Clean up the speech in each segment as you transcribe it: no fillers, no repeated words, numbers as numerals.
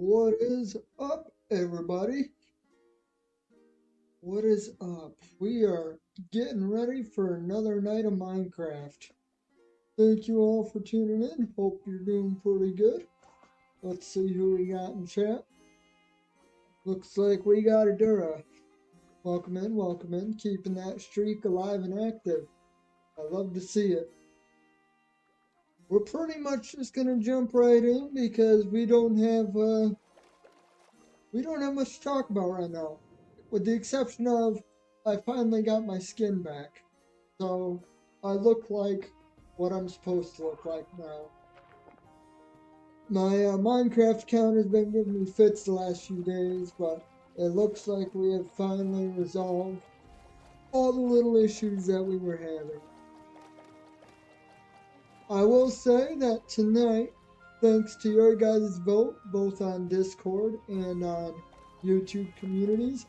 What is up, everybody? What is up? We are getting ready for another night of Minecraft. Thank you all for tuning in. Hope you're doing pretty good. Let's see who we got in chat. Looks like we got a Dura. Welcome in, keeping that streak alive and active. I love to see it. We're pretty much just gonna jump right in because we don't have much to talk about right now, with the exception of I finally got my skin back. So I look like what I'm supposed to look like now. My Minecraft account has been giving me fits the last few days, but it looks like we have finally resolved all the little issues that we were having. I will say that tonight, thanks to your guys' vote, both on Discord and on YouTube communities,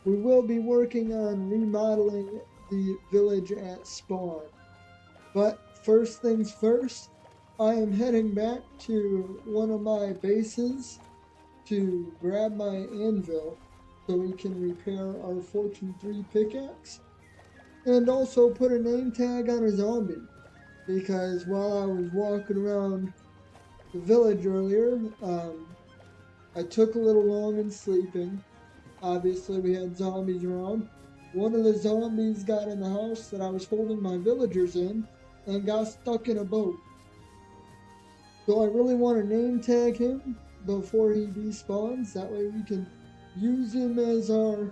we will be working on remodeling the village at spawn. But first things first, I am heading back to one of my bases to grab my anvil so we can repair our Fortune 3 pickaxe and also put a name tag on a zombie because while I was walking around the village earlier, I took a little long in sleeping. Obviously, we had zombies around. One of the zombies got in the house that I was holding my villagers in and got stuck in a boat. So I really want to name tag him before he despawns. That way we can use him as our,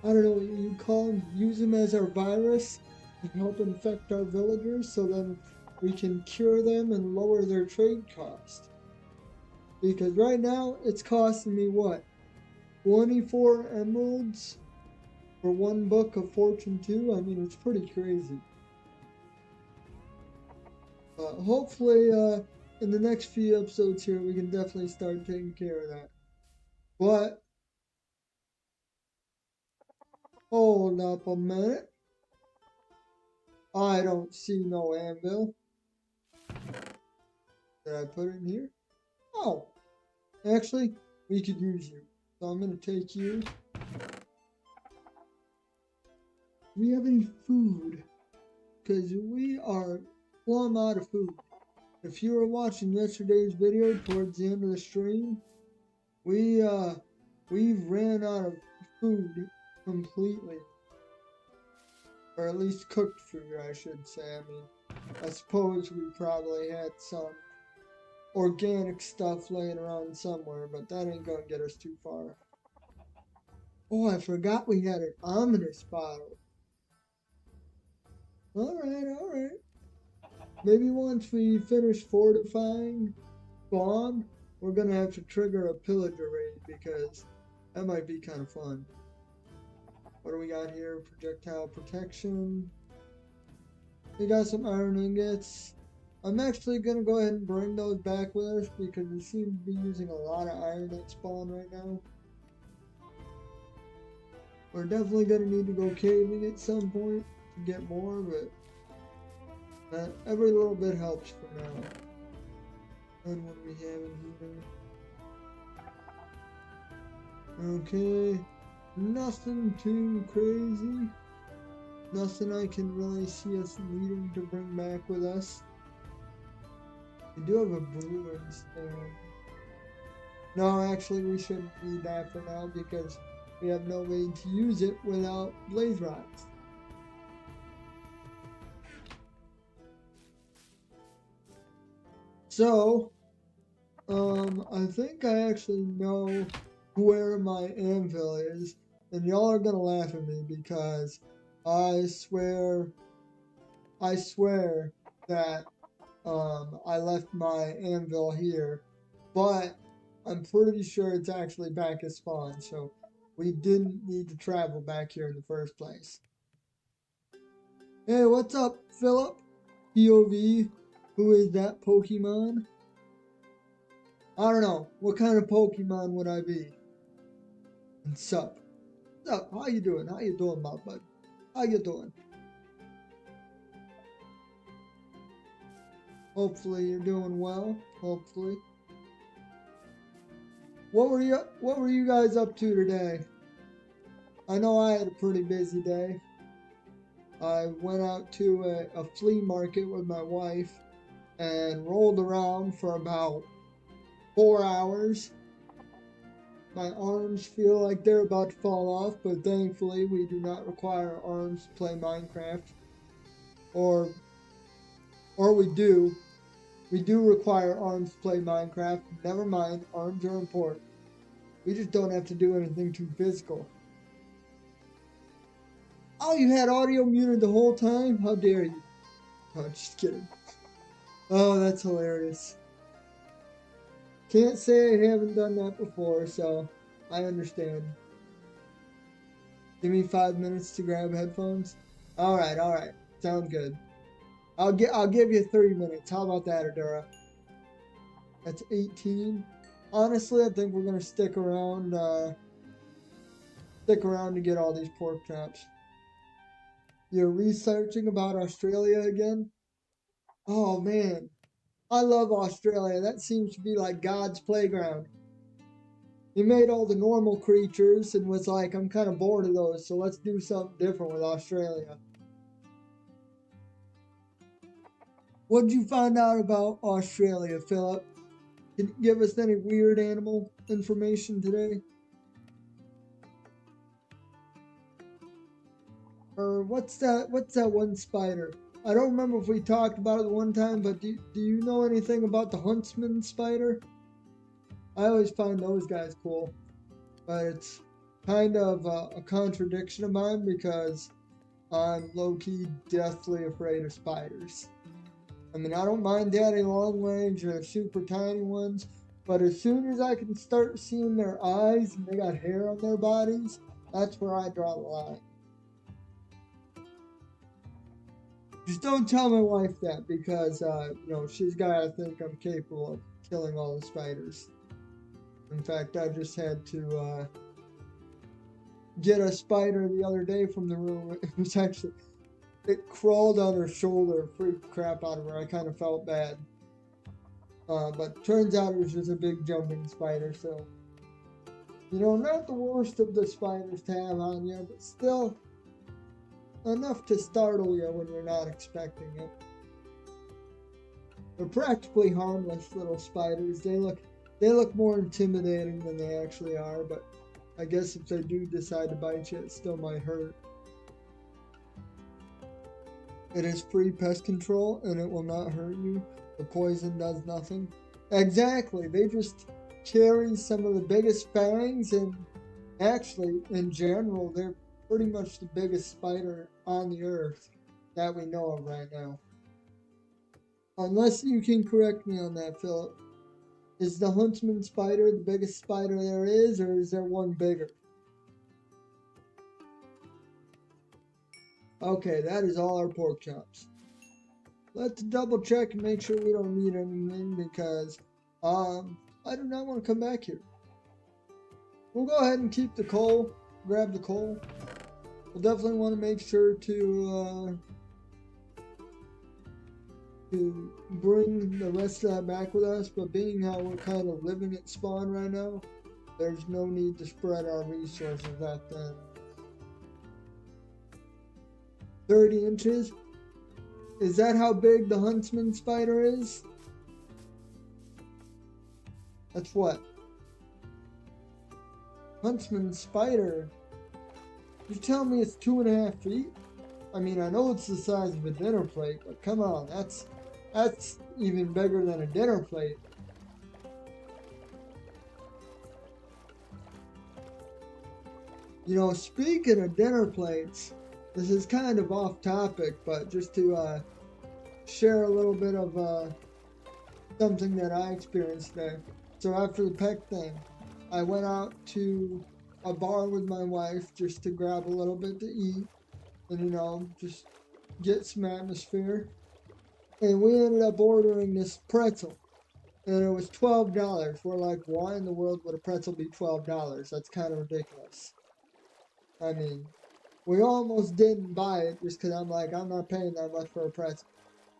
I don't know what you call him, use him as our virus to help infect our villagers so then we can cure them and lower their trade cost. Because right now it's costing me what? 24 emeralds for one book of Fortune 2? I mean, it's pretty crazy. Hopefully, in the next few episodes here, we can definitely start taking care of that. But, hold up a minute. I don't see no anvil. Did I put it in here? Oh, actually, we could use you. So I'm going to take you. Do we have any food? Because we are plumb out of food. If you were watching yesterday's video towards the end of the stream, we ran out of food completely. Or at least cooked food, I should say. I mean, I suppose we probably had some organic stuff laying around somewhere, but that ain't gonna get us too far. Oh, I forgot we had an ominous bottle. Alright. Maybe once we finish fortifying spawn, we're gonna have to trigger a pillager raid because that might be kind of fun. What do we got here? Projectile protection. We got some iron ingots. I'm actually gonna go ahead and bring those back with us because we seem to be using a lot of iron at spawn right now. We're definitely gonna need to go caving at some point to get more, but every little bit helps for now. And what do we have in here? Okay, nothing too crazy. Nothing I can really see us needing to bring back with us. We do have a brewer's there. No, actually we shouldn't need that for now because we have no way to use it without blaze rods. So, I think I actually know where my anvil is, and y'all are gonna laugh at me because I swear that I left my anvil here, but I'm pretty sure it's actually back at spawn, so we didn't need to travel back here in the first place. Hey, what's up, Philip? POV, who is that Pokemon? I don't know. What kind of Pokemon would I be? And sup? Sup? How you doing? How you doing, my bud? How you doing? Hopefully you're doing well. Hopefully. What were you guys up to today? I know I had a pretty busy day. I went out to a flea market with my wife and rolled around for about 4 hours. My arms feel like they're about to fall off, but thankfully we do not require arms to play Minecraft. Or we do. We do require arms to play Minecraft. Never mind, arms are important. We just don't have to do anything too physical. Oh, you had audio muted the whole time? How dare you? Oh, just kidding. Oh, that's hilarious. Can't say I haven't done that before, so I understand. Give me 5 minutes to grab headphones. All right. Sounds good. I'll give you 30 minutes. How about that, Adura? That's 18. Honestly, I think we're gonna stick around to get all these pork chops. You're researching about Australia again? Oh man, I love Australia. That seems to be like God's playground. He made all the normal creatures and was like, I'm kind of bored of those, so let's do something different with Australia. What did you find out about Australia, Philip? Can you give us any weird animal information today? Or what's that one spider? I don't remember if we talked about it the one time, but do you know anything about the huntsman spider? I always find those guys cool, but it's kind of a contradiction of mine because I'm low-key deathly afraid of spiders. I mean, I don't mind daddy long legs or super tiny ones, but as soon as I can start seeing their eyes and they got hair on their bodies, that's where I draw the line. Just don't tell my wife that because, she's got to think I'm capable of killing all the spiders. In fact, I just had to get a spider the other day from the room. It crawled on her shoulder, freaked the crap out of her. I kind of felt bad. But turns out it was just a big jumping spider, so. Not the worst of the spiders to have on you, but still enough to startle you when you're not expecting it. They're practically harmless little spiders. They look more intimidating than they actually are, but I guess if they do decide to bite you, it still might hurt. It is free pest control and it will not hurt you. The poison does nothing. Exactly. They just carry some of the biggest fangs, and actually, in general, they're pretty much the biggest spider on the earth that we know of right now. Unless you can correct me on that, Philip. Is the huntsman spider the biggest spider there is, or is there one bigger? Okay, that is all our pork chops. Let's double check and make sure we don't need anything because I do not want to come back here. We'll go ahead and keep the coal, grab the coal. We'll definitely want to make sure to bring the rest of that back with us, but being how we're kind of living at spawn right now, there's no need to spread our resources that thin. 30 inches? Is that how big the huntsman spider is? That's what? Huntsman spider? You tell me it's 2.5 feet? I mean, I know it's the size of a dinner plate, but come on, that's even bigger than a dinner plate. Speaking of dinner plates, this is kind of off topic, but just to share a little bit of something that I experienced today. So after the peck thing, I went out to a bar with my wife just to grab a little bit to eat and, just get some atmosphere. And we ended up ordering this pretzel. And it was $12. We're like, why in the world would a pretzel be $12? That's kind of ridiculous. I mean, we almost didn't buy it just because I'm like, I'm not paying that much for a pretzel.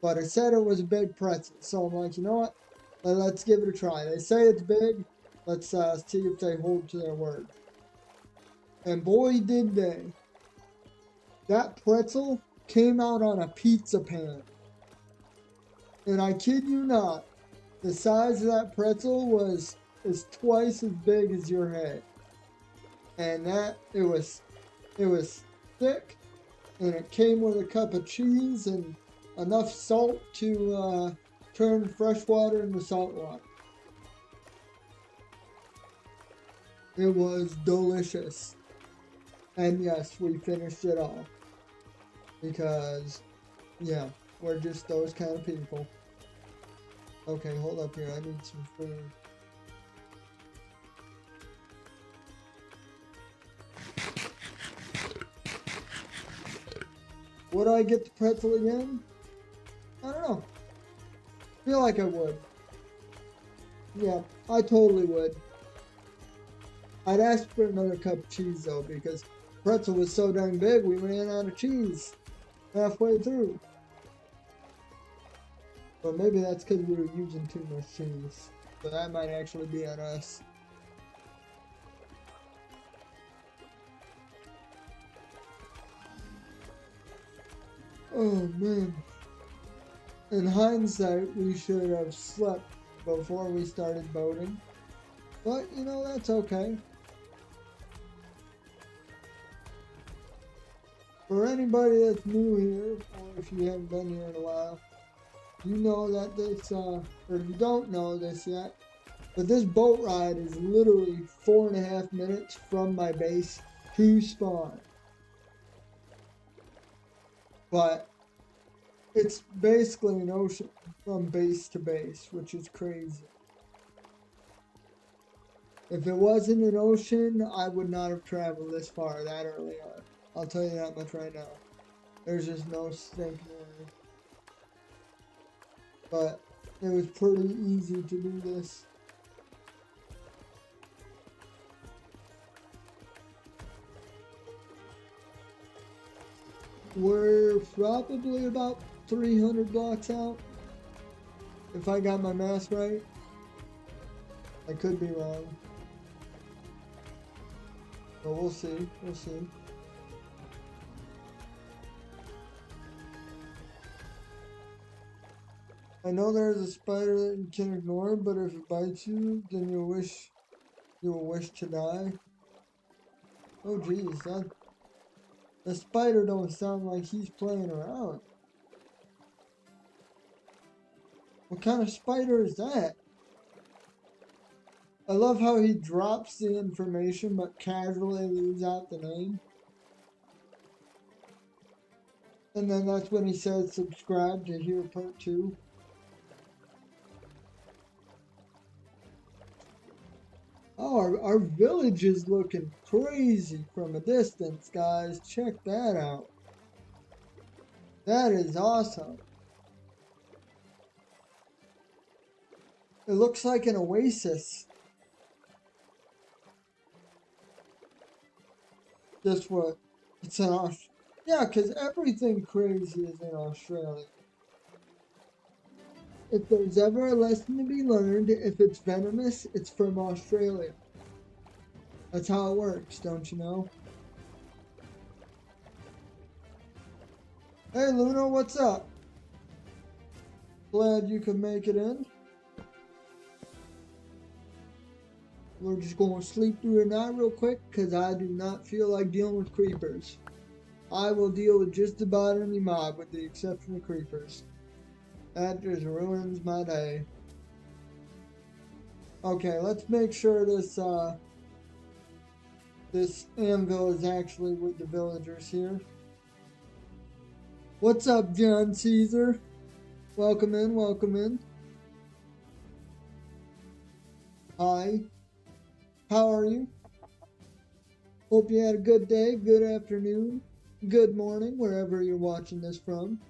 But it said it was a big pretzel. So I'm like, you know what? Let's give it a try. They say it's big. Let's see if they hold to their word. And boy, did they. That pretzel came out on a pizza pan. And I kid you not, the size of that pretzel is twice as big as your head. And it was thick, and it came with a cup of cheese and enough salt to turn fresh water into salt water. It was delicious. And yes, we finished it all. Because, yeah, we're just those kind of people. Okay, hold up here. I need some food. Would I get the pretzel again? I don't know. Feel like I would. Yeah, I totally would. I'd ask for another cup of cheese though, because pretzel was so darn big we ran out of cheese halfway through. But maybe that's because we were using too much cheese. But that might actually be on us. Oh man. In hindsight, we should have slept before we started boating. But, you know, that's okay. For anybody that's new here, or if you haven't been here in a while, you know that this, or you don't know this yet, but this boat ride is literally 4.5 minutes from my base to spawn. But it's basically an ocean from base to base, which is crazy. If it wasn't an ocean, I would not have traveled this far that early on. I'll tell you that much right now. There's just no stinking way. But it was pretty easy to do this. We're probably about 300 blocks out. If I got my math right. I could be wrong. But we'll see. We'll see. I know there's a spider that you can ignore, but if it bites you, then you will wish to die. Oh geez, the spider don't sound like he's playing around. What kind of spider is that? I love how he drops the information but casually leaves out the name. And then that's when he says subscribe to hear part 2. Oh, our village is looking crazy from a distance, guys. Check that out. That is awesome. It looks like an oasis. Guess what? It's in Australia. Yeah, because everything crazy is in Australia. If there's ever a lesson to be learned, if it's venomous, it's from Australia. That's how it works, don't you know? Hey Luna, what's up? Glad you could make it in. We're just going to sleep through the night real quick because I do not feel like dealing with creepers. I will deal with just about any mob with the exception of creepers. That just ruins my day. Okay, let's make sure this anvil is actually with the villagers here. What's up, John Caesar? Welcome in, welcome in. Hi. How are you? Hope you had a good day, good afternoon, good morning, wherever you're watching this from.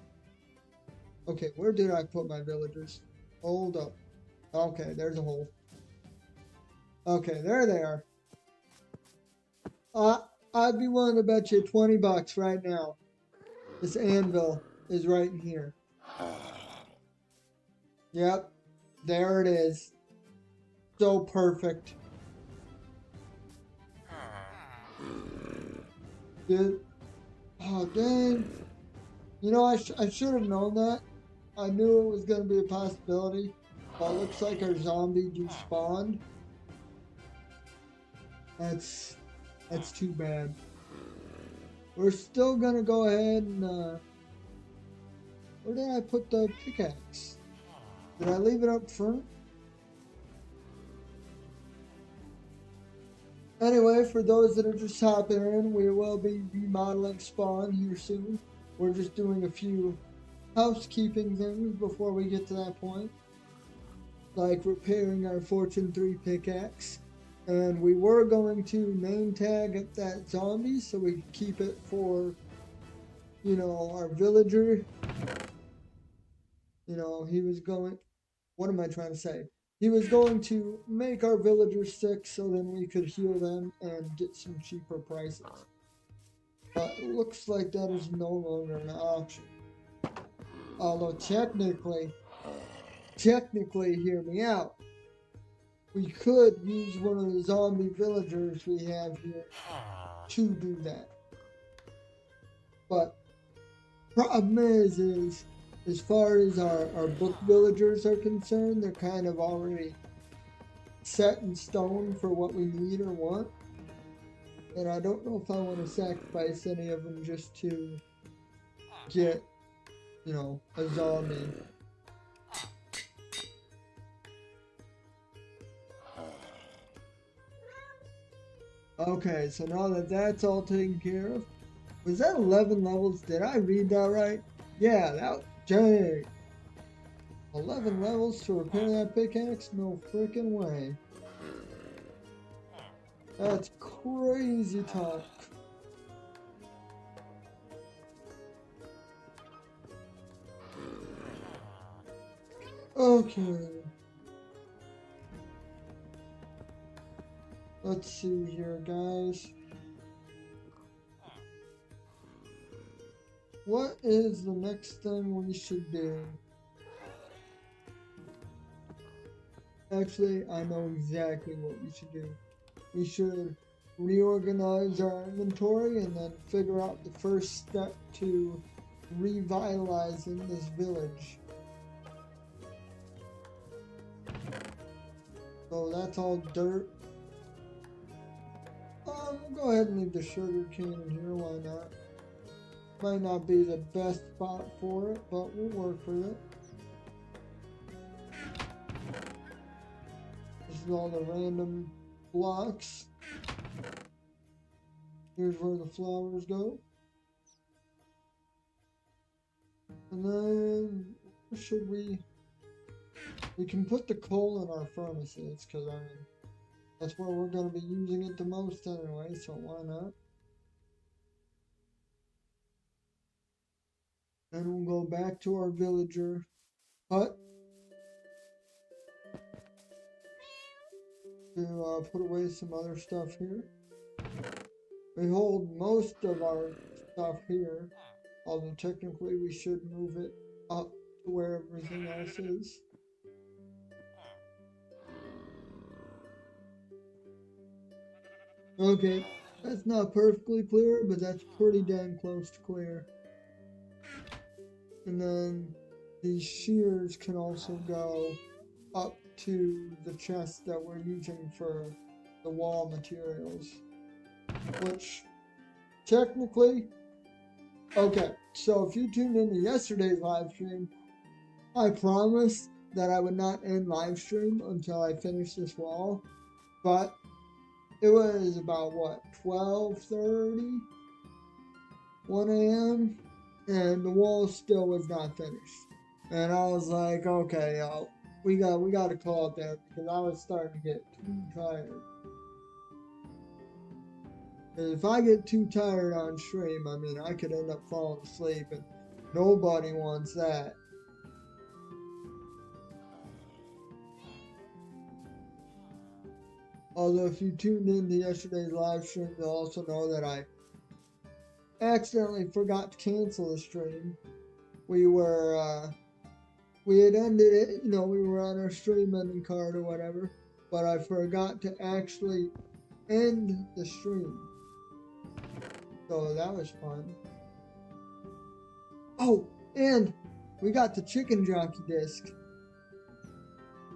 Okay, where did I put my villagers? Hold up. Okay, there's a hole. Okay, there they are. I'd be willing to bet you $20 right now. This anvil is right in here. Yep, there it is. So perfect. Did, oh, dang. You know, I should have known that. I knew it was going to be a possibility. But it looks like our zombie despawned. That's, that's too bad. We're still going to go ahead and, where did I put the pickaxe? Did I leave it up front? Anyway, for those that are just hopping in, we will be remodeling spawn here soon. We're just doing a few housekeeping things before we get to that point. Like repairing our Fortune 3 pickaxe. And we were going to name tag up that zombie so we could keep it for, you know, our villager. You know, he was going, what am I trying to say? He was going to make our villagers sick so then we could heal them and get some cheaper prices. But it looks like that is no longer an option. Although technically, hear me out. We could use one of the zombie villagers we have here to do that. But problem is as far as our book villagers are concerned, they're kind of already set in stone for what we need or want. And I don't know if I want to sacrifice any of them just to get, you know, a zombie. Okay, so now that that's all taken care of, was that 11 levels? Did I read that right? Yeah, that, dang. 11 levels to repair that pickaxe? No freaking way. That's crazy talk. Okay. Let's see here, guys. What is the next thing we should do? Actually, I know exactly what we should do. We should reorganize our inventory and then figure out the first step to revitalizing this village. So that's all dirt. We'll go ahead and leave the sugar cane in here, why not? Might not be the best spot for it, but we'll work with it. This is all the random blocks. Here's where the flowers go. And then, where should we can put the coal in our furnaces, because I mean, that's where we're going to be using it the most anyway, so why not? And we'll go back to our villager hut to put away some other stuff here. We hold most of our stuff here, although technically we should move it up to where everything else is. Okay, that's not perfectly clear, but that's pretty dang close to clear. And then these shears can also go up to the chest that we're using for the wall materials. Which, technically, okay, so if you tuned into yesterday's live stream, I promised that I would not end live stream until I finished this wall, but it was about, what, 12:30, 1 a.m., and the wall still was not finished. And I was like, okay, we got to call it there, because I was starting to get too tired. And if I get too tired on stream, I mean, I could end up falling asleep, and nobody wants that. Although if you tuned in to yesterday's live stream, you'll also know that I accidentally forgot to cancel the stream. We had ended it, you know, we were on our stream ending card or whatever, but I forgot to actually end the stream. So that was fun. Oh, and we got the chicken jockey disc.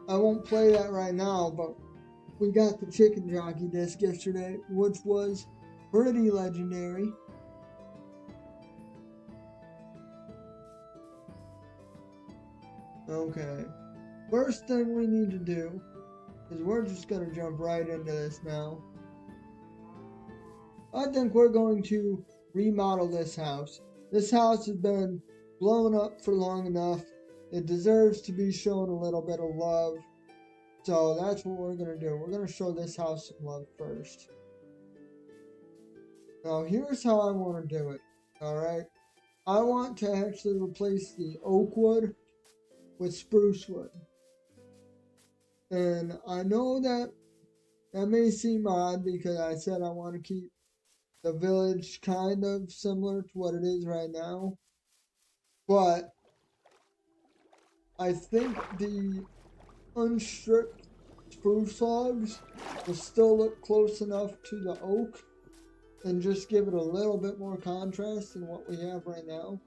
I won't play that right now, but we got the chicken jockey disc yesterday, which was pretty legendary. Okay, first thing we need to do is we're just going to jump right into this now. I think we're going to remodel this house. This house has been blown up for long enough. It deserves to be shown a little bit of love. So that's what we're going to do. We're going to show this house some love first. Now here's how I want to do it. Alright. I want to actually replace the oak wood with spruce wood. And I know that may seem odd because I said I want to keep the village kind of similar to what it is right now. But I think the unstripped spruce logs will still look close enough to the oak and just give it a little bit more contrast than what we have right now.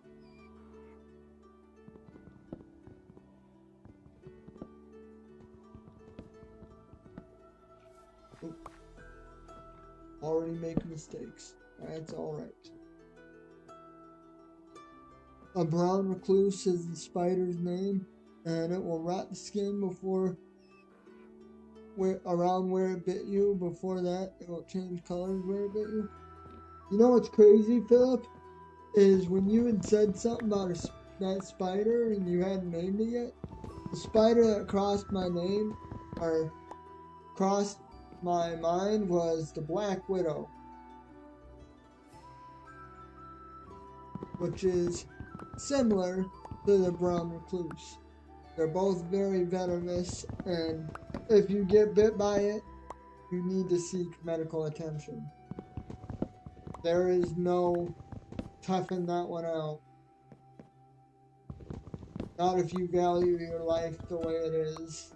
Oop. Already making mistakes. That's alright. A brown recluse is the spider's name, and it will rot the skin around where it bit you. Before that, it will change colors where it bit you. You know what's crazy, Philip? Is when you had said something about that spider and you hadn't named it yet, the spider that crossed my name, or crossed my mind, was the Black Widow. Which is similar to the brown recluse. They're both very venomous, and if you get bit by it, you need to seek medical attention. There is no toughing that one out. Not if you value your life the way it is.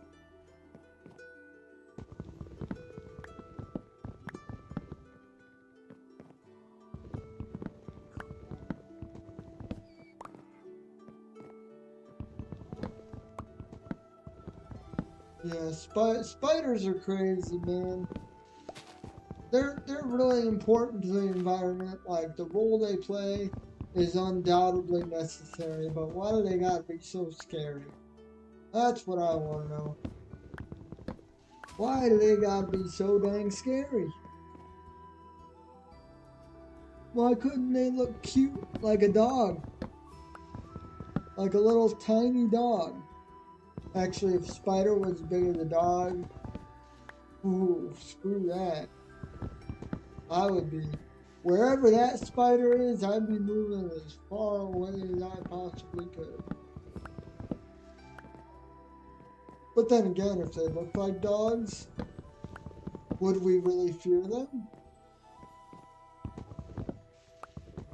Yeah, spiders are crazy, man. They're really important to the environment. Like, the role they play is undoubtedly necessary, but why do they gotta be so scary? That's what I want to know. Why do they gotta be so dang scary? Why couldn't they look cute like a dog? Like a little tiny dog. Actually, if Spider was as big as a dog, ooh, screw that. I would be, wherever that spider is, I'd be moving as far away as I possibly could. But then again, if they look like dogs, would we really fear them?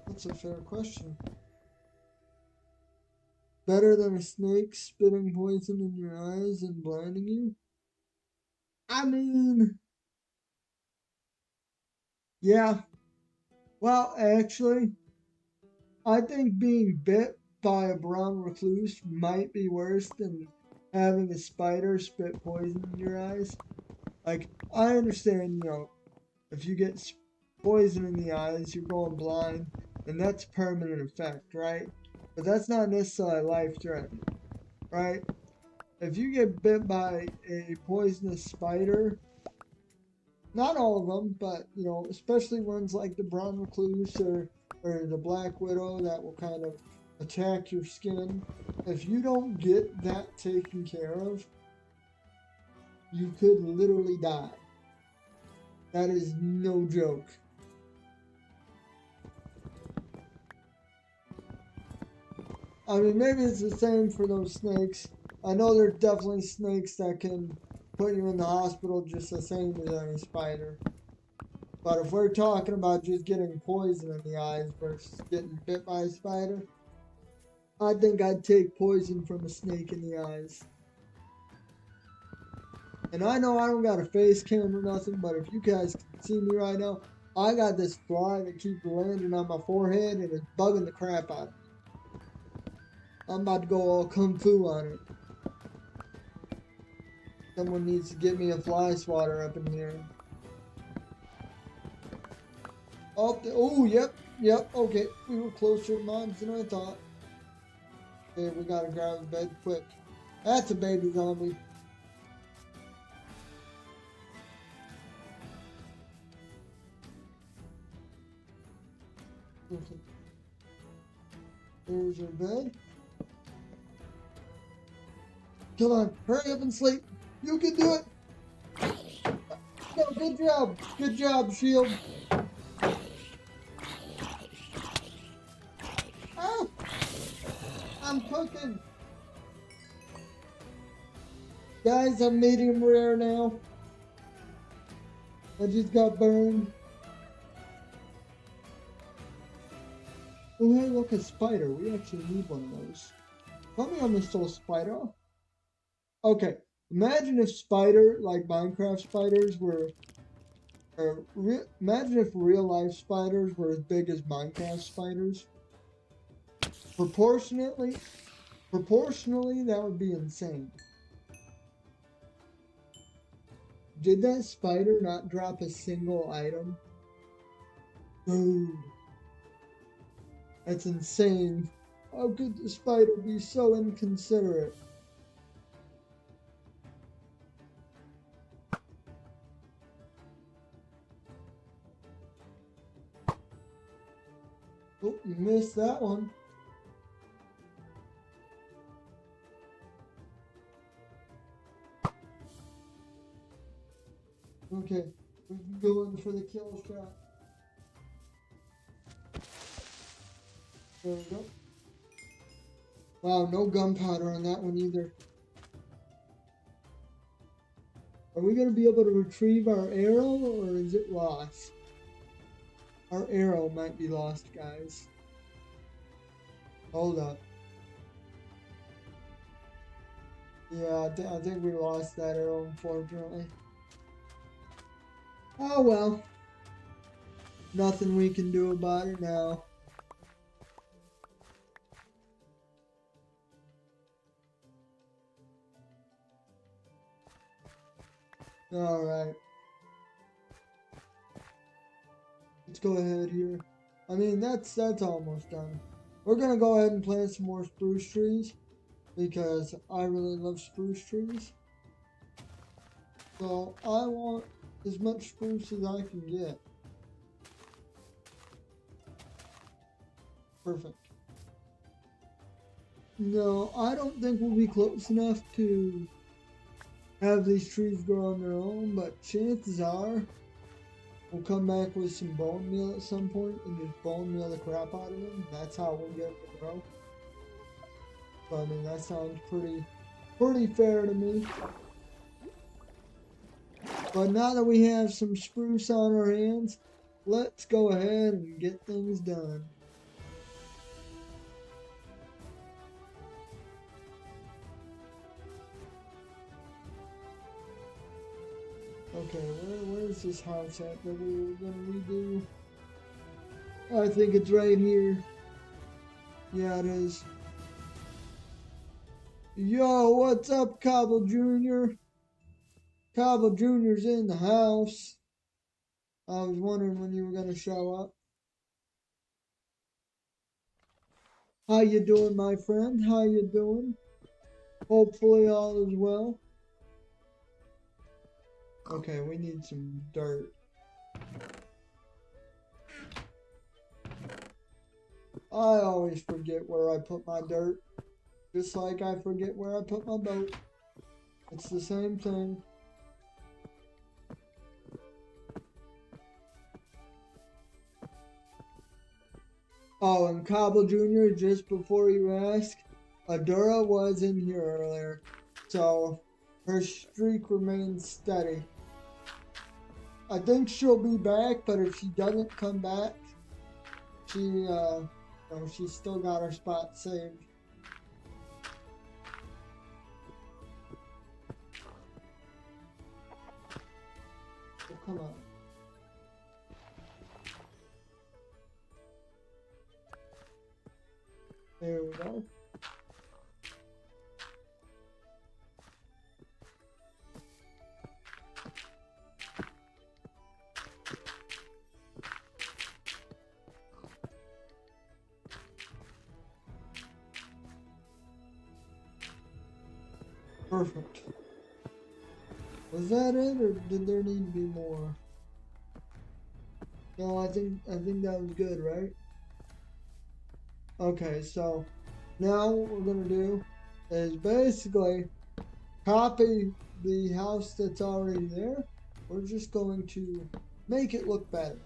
That's a fair question. Better than a snake spitting poison in your eyes and blinding you? I mean, yeah. Well, actually, I think being bit by a brown recluse might be worse than having a spider spit poison in your eyes. Like, I understand, if you get poison in the eyes, you're going blind, and that's permanent effect, right? But that's not necessarily life-threatening, right? If you get bit by a poisonous spider, not all of them, but, especially ones like the brown recluse or the black widow that will kind of attack your skin, if you don't get that taken care of, you could literally die. That is no joke. I mean, maybe it's the same for those snakes. I know there's definitely snakes that can put you in the hospital just the same as any spider. But if we're talking about just getting poison in the eyes versus getting bit by a spider, I think I'd take poison from a snake in the eyes. And I know I don't got a face cam or nothing, but if you guys can see me right now, I got this fly that keeps landing on my forehead and it's bugging the crap out of me. I'm about to go all kung fu on it. Someone needs to get me a fly swatter up in here. Oh, yep, okay. We were closer to mobs than I thought. Okay, we gotta grab the bed quick. That's a baby zombie. Okay. There's your bed. Come on, hurry up and sleep. You can do it. No, good job. Good job, Shield. Ah, I'm cooking. Guys, I'm medium rare now. I just got burned. Oh, hey, look, a spider. We actually need one of those. Tell me I'm a soul spider. Okay, imagine if like Minecraft spiders were, imagine if real life spiders were as big as Minecraft spiders. Proportionally, that would be insane. Did that spider not drop a single item? Dude, that's insane. How could the spider be so inconsiderate? Oh, you missed that one. Okay, we can go in for the kill shot. There we go. Wow, no gunpowder on that one either. Are we going to be able to retrieve our arrow, or is it lost? Our arrow might be lost, guys. Hold up. Yeah, I think we lost that arrow, unfortunately. Oh well. Nothing we can do about it now. Alright. Let's go ahead here. I mean, that's almost done. We're gonna go ahead and plant some more spruce trees because I really love spruce trees. So I want as much spruce as I can get. Perfect. No, I don't think we'll be close enough to have these trees grow on their own, but chances are we'll come back with some bone meal at some point and just bone meal the crap out of them. That's how we'll get them to grow. So I mean, that sounds pretty fair to me. But now that we have some spruce on our hands, let's go ahead and get things done. Okay, where's this house at that we were gonna redo? I think it's right here. Yeah, it is. Yo, what's up, Cobble Jr.? Cobble Jr.'s in the house. I was wondering when you were gonna show up. How you doing, my friend? How you doing? Hopefully all is well. Okay, we need some dirt. I always forget where I put my dirt. Just like I forget where I put my boat. It's the same thing. Oh, and Cobble Jr., just before you ask, Adura was in here earlier. So, her streak remains steady. I think she'll be back, but if she doesn't come back, she's still got her spot saved. Oh, come on. go. Perfect. Was that it, or did there need to be more? No, I think that was good, right? Okay, so now what we're gonna do is basically copy the house that's already there. We're just going to make it look better.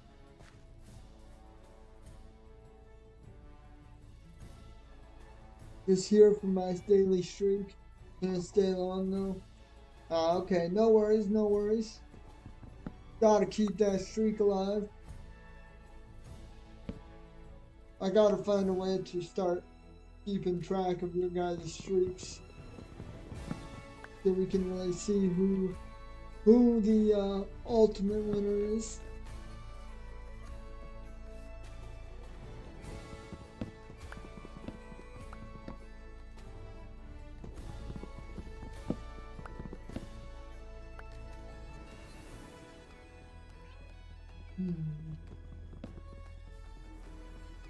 Just here for my daily streak. Gonna stay long though. Okay, no worries, no worries. Gotta keep that streak alive. I gotta find a way to start keeping track of your guys' streaks so we can really see who the ultimate winner is.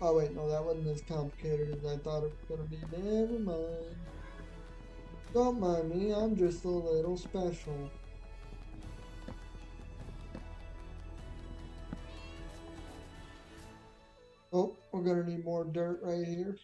Oh wait, no, that wasn't as complicated as I thought it was gonna be. Never mind. Don't mind me, I'm just a little special. Oh, we're gonna need more dirt right here.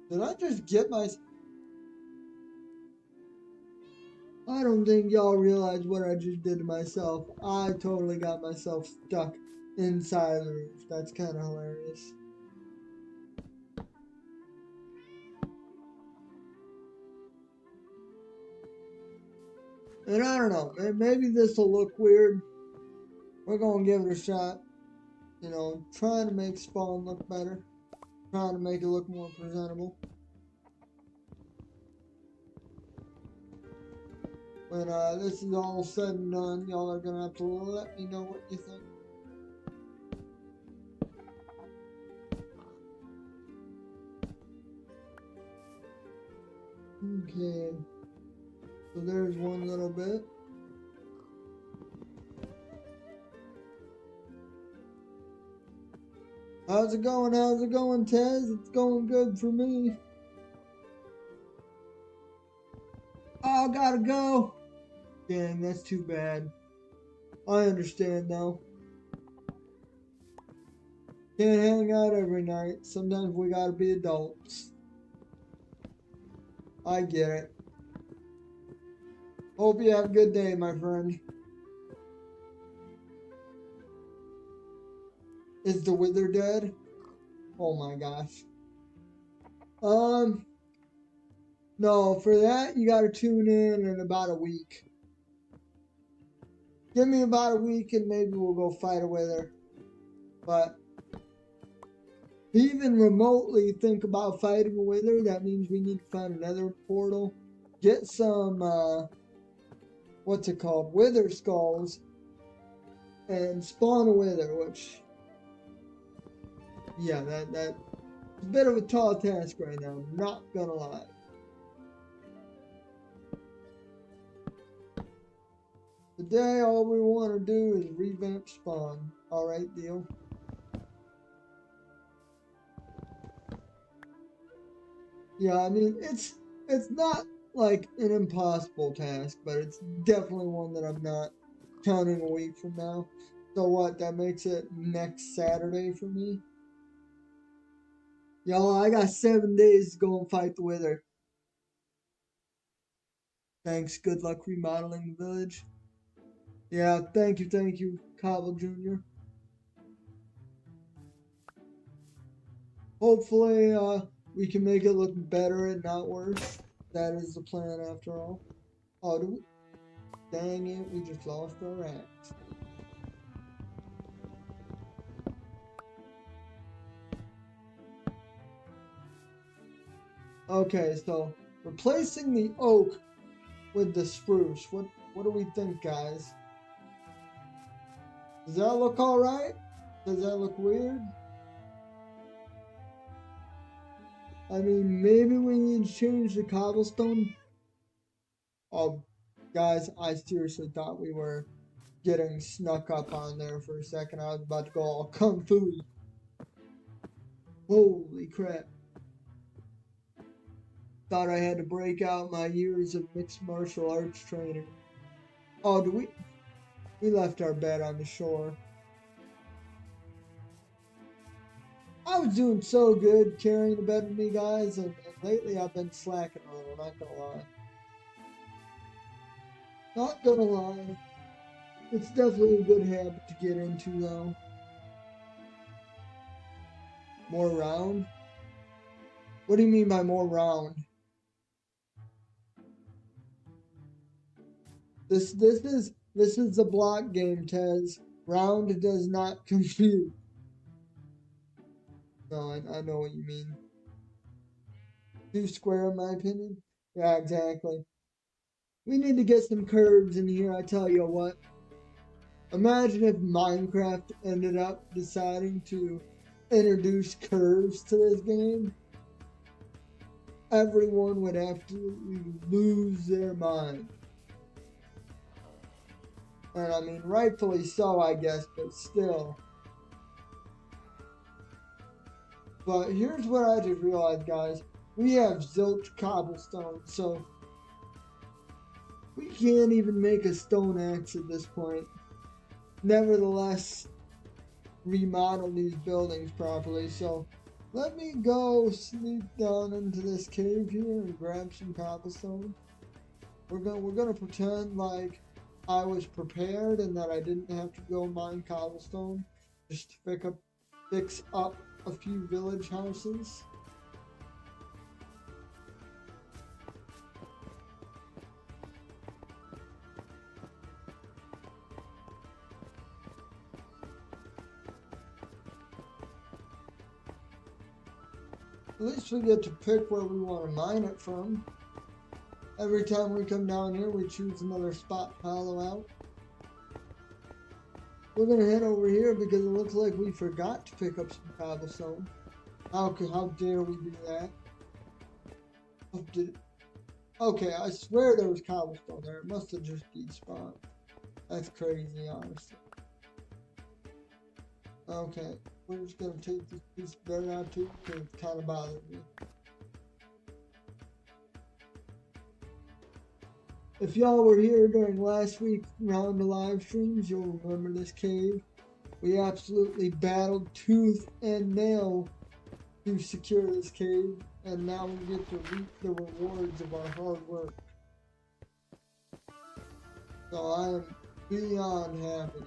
Did I just get my... I don't think y'all realize what I just did to myself. I totally got myself stuck inside the roof. That's kind of hilarious. And I don't know, maybe this will look weird. We're gonna give it a shot. You know, trying to make Spawn look better. Trying to make it look more presentable. When this is all said and done, y'all are gonna have to let me know what you think. Okay. So there's one little bit. How's it going? How's it going, Tez? It's going good for me. Oh, gotta go. Dang, that's too bad. I understand though. Can't hang out every night. Sometimes we gotta be adults. I get it. Hope you have a good day, my friend. Is the wither dead? Oh my gosh. No, for that you gotta tune in about a week. Give me about a week and maybe we'll go fight a wither. But even remotely think about fighting a wither, that means we need to find another portal. Get some what's it called? Wither skulls and spawn a wither, which yeah, that's a bit of a tall task right now, not gonna lie. Today all we want to do is revamp spawn. Alright, deal. Yeah, I mean it's not like an impossible task, but it's definitely one that I'm not counting a week from now. So what, that makes it next Saturday for me? Y'all, I got 7 days to go and fight the wither. Thanks, good luck remodeling the village. Yeah, thank you, Cobble Jr. Hopefully, we can make it look better and not worse. That is the plan after all. Oh, Dang it, we just lost our axe. Okay, so replacing the oak with the spruce. What do we think, guys? Does that look alright? Does that look weird? I mean, maybe we need to change the cobblestone. Oh, guys, I seriously thought we were getting snuck up on there for a second. I was about to go all kung fu. Holy crap. Thought I had to break out my years of mixed martial arts training. Oh, we left our bed on the shore. I was doing so good carrying the bed with me, guys, and lately I've been slacking a little, not gonna lie. Not gonna lie. It's definitely a good habit to get into, though. More round? What do you mean by more round? This is the block game, Tez. Round does not compute. No, I know what you mean. Too square, in my opinion. Yeah, exactly. We need to get some curves in here, I tell you what. Imagine if Minecraft ended up deciding to introduce curves to this game. Everyone would absolutely lose their mind. And I mean, rightfully so, I guess, but still. But here's what I just realized, guys. We have zilch cobblestone, so we can't even make a stone axe at this point. Nevertheless, remodel these buildings properly. So let me go sneak down into this cave here and grab some cobblestone. We're gonna pretend like I was prepared and that I didn't have to go mine cobblestone just to fix up a few village houses. At least we get to pick where we want to mine it from. Every time we come down here, we choose another spot to hollow out. We're gonna head over here because it looks like we forgot to pick up some cobblestone. How dare we do that? Okay, I swear there was cobblestone there. It must have just despawned. That's crazy, honestly. Okay, we're just gonna take this piece of dirt out too because it's kind of bothering me. If y'all were here during last week's round of live streams, you'll remember this cave. We absolutely battled tooth and nail to secure this cave, and now we get to reap the rewards of our hard work. So I am beyond happy.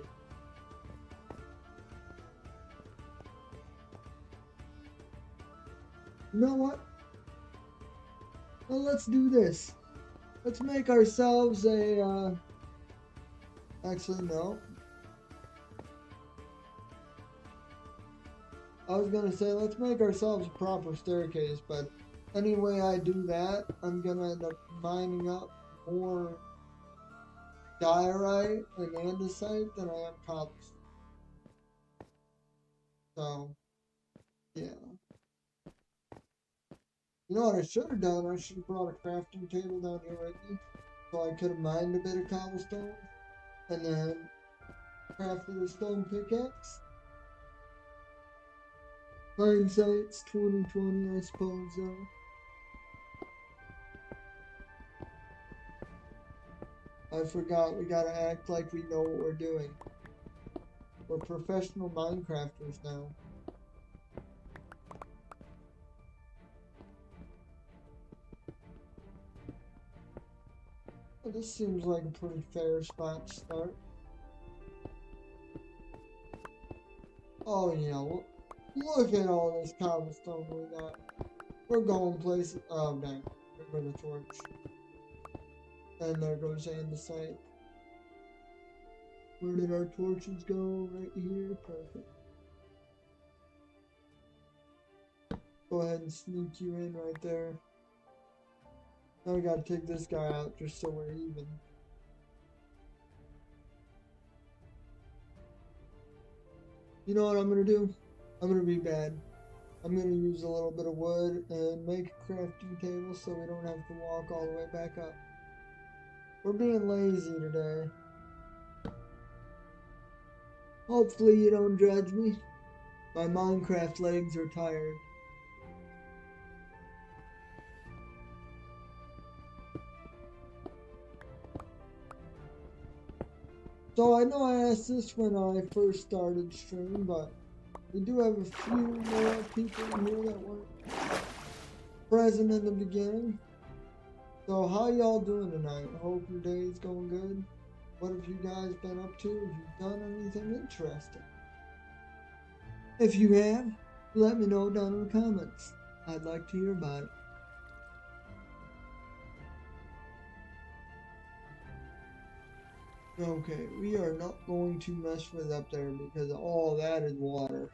You know what? Well, let's do this. Let's make ourselves a, actually no. I was gonna say, let's make ourselves a proper staircase, but anyway I do that, I'm gonna end up mining up more diorite and andesite than I am cobblestone. So, yeah. You know what I should have done? I should have brought a crafting table down here with me, so I could have mined a bit of cobblestone, and then crafted a stone pickaxe. Hindsight's 2020, I suppose, though. I forgot, we gotta act like we know what we're doing. We're professional Minecrafters now. Well, this seems like a pretty fair spot to start. Oh yeah, well, look at all this cobblestone we got. We're going places. Oh dang, there goes the torch. And there goes andesite. Where did our torches go? Right here. Perfect. Go ahead and sneak you in right there. Now we gotta take this guy out just so we're even. You know what I'm gonna do? I'm gonna be bad. I'm gonna use a little bit of wood and make a crafting table so we don't have to walk all the way back up. We're being lazy today. Hopefully you don't judge me. My Minecraft legs are tired. So I know I asked this when I first started stream, but we do have a few more people here that weren't present in the beginning. So how y'all doing tonight? I hope your day's going good. What have you guys been up to? Have you done anything interesting? If you have, let me know down in the comments. I'd like to hear about it. Okay, we are not going to mess with up there because all that is water.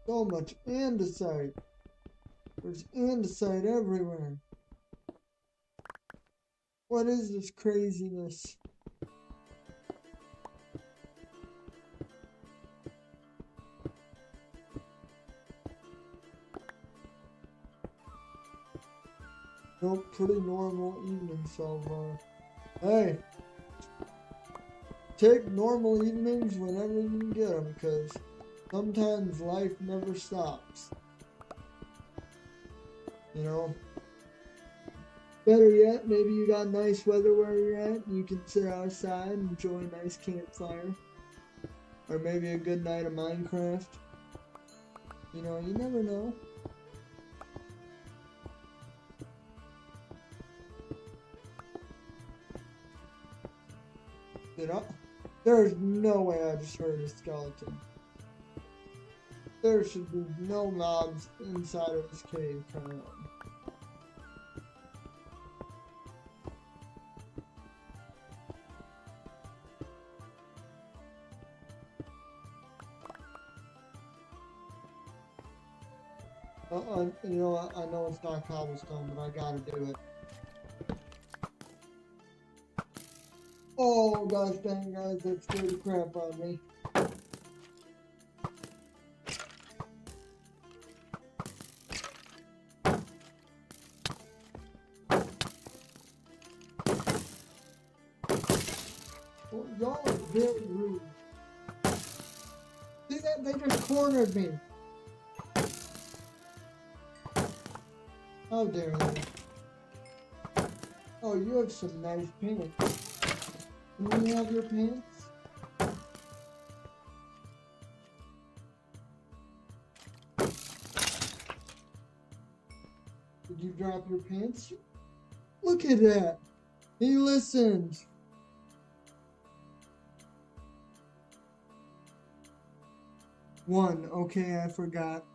So much andesite. There's andesite everywhere. What is this craziness? Nope, pretty normal evening so far. Hey, take normal evenings whenever you can get them, because sometimes life never stops. You know? Better yet, maybe you got nice weather where you're at, and you can sit outside and enjoy a nice campfire. Or maybe a good night of Minecraft. You know, you never know. There's no way I just heard a skeleton. There should be no mobs inside of this cave. Come on. You know what? I know it's not cobblestone, but I gotta do it. Oh gosh dang guys, that scared the crap out of me. Well, y'all are very rude. See that? They just cornered me. How dare they? Oh, you have some nice pants. Can you have your pants? Did you drop your pants? Look at that. He listened. One. Okay, I forgot.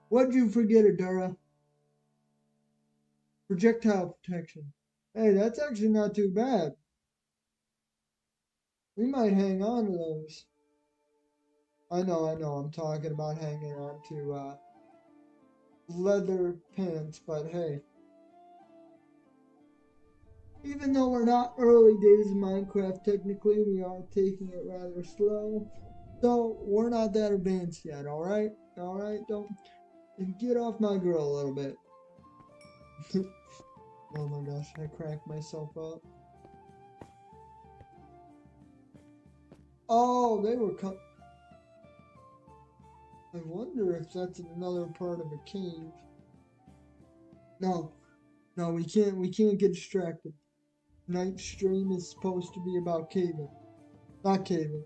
What'd you forget, Adara? Projectile protection. Hey, that's actually not too bad. We might hang on to those. I know. I'm talking about hanging on to leather pants, but hey. Even though we're not early days of Minecraft, technically we are taking it rather slow. So we're not that advanced yet, alright? Alright, don't get off my girl a little bit. Oh my gosh, I cracked myself up. Oh, they were I wonder if that's another part of a cave. No, we can't get distracted. Night stream is supposed to be about caving, not caving.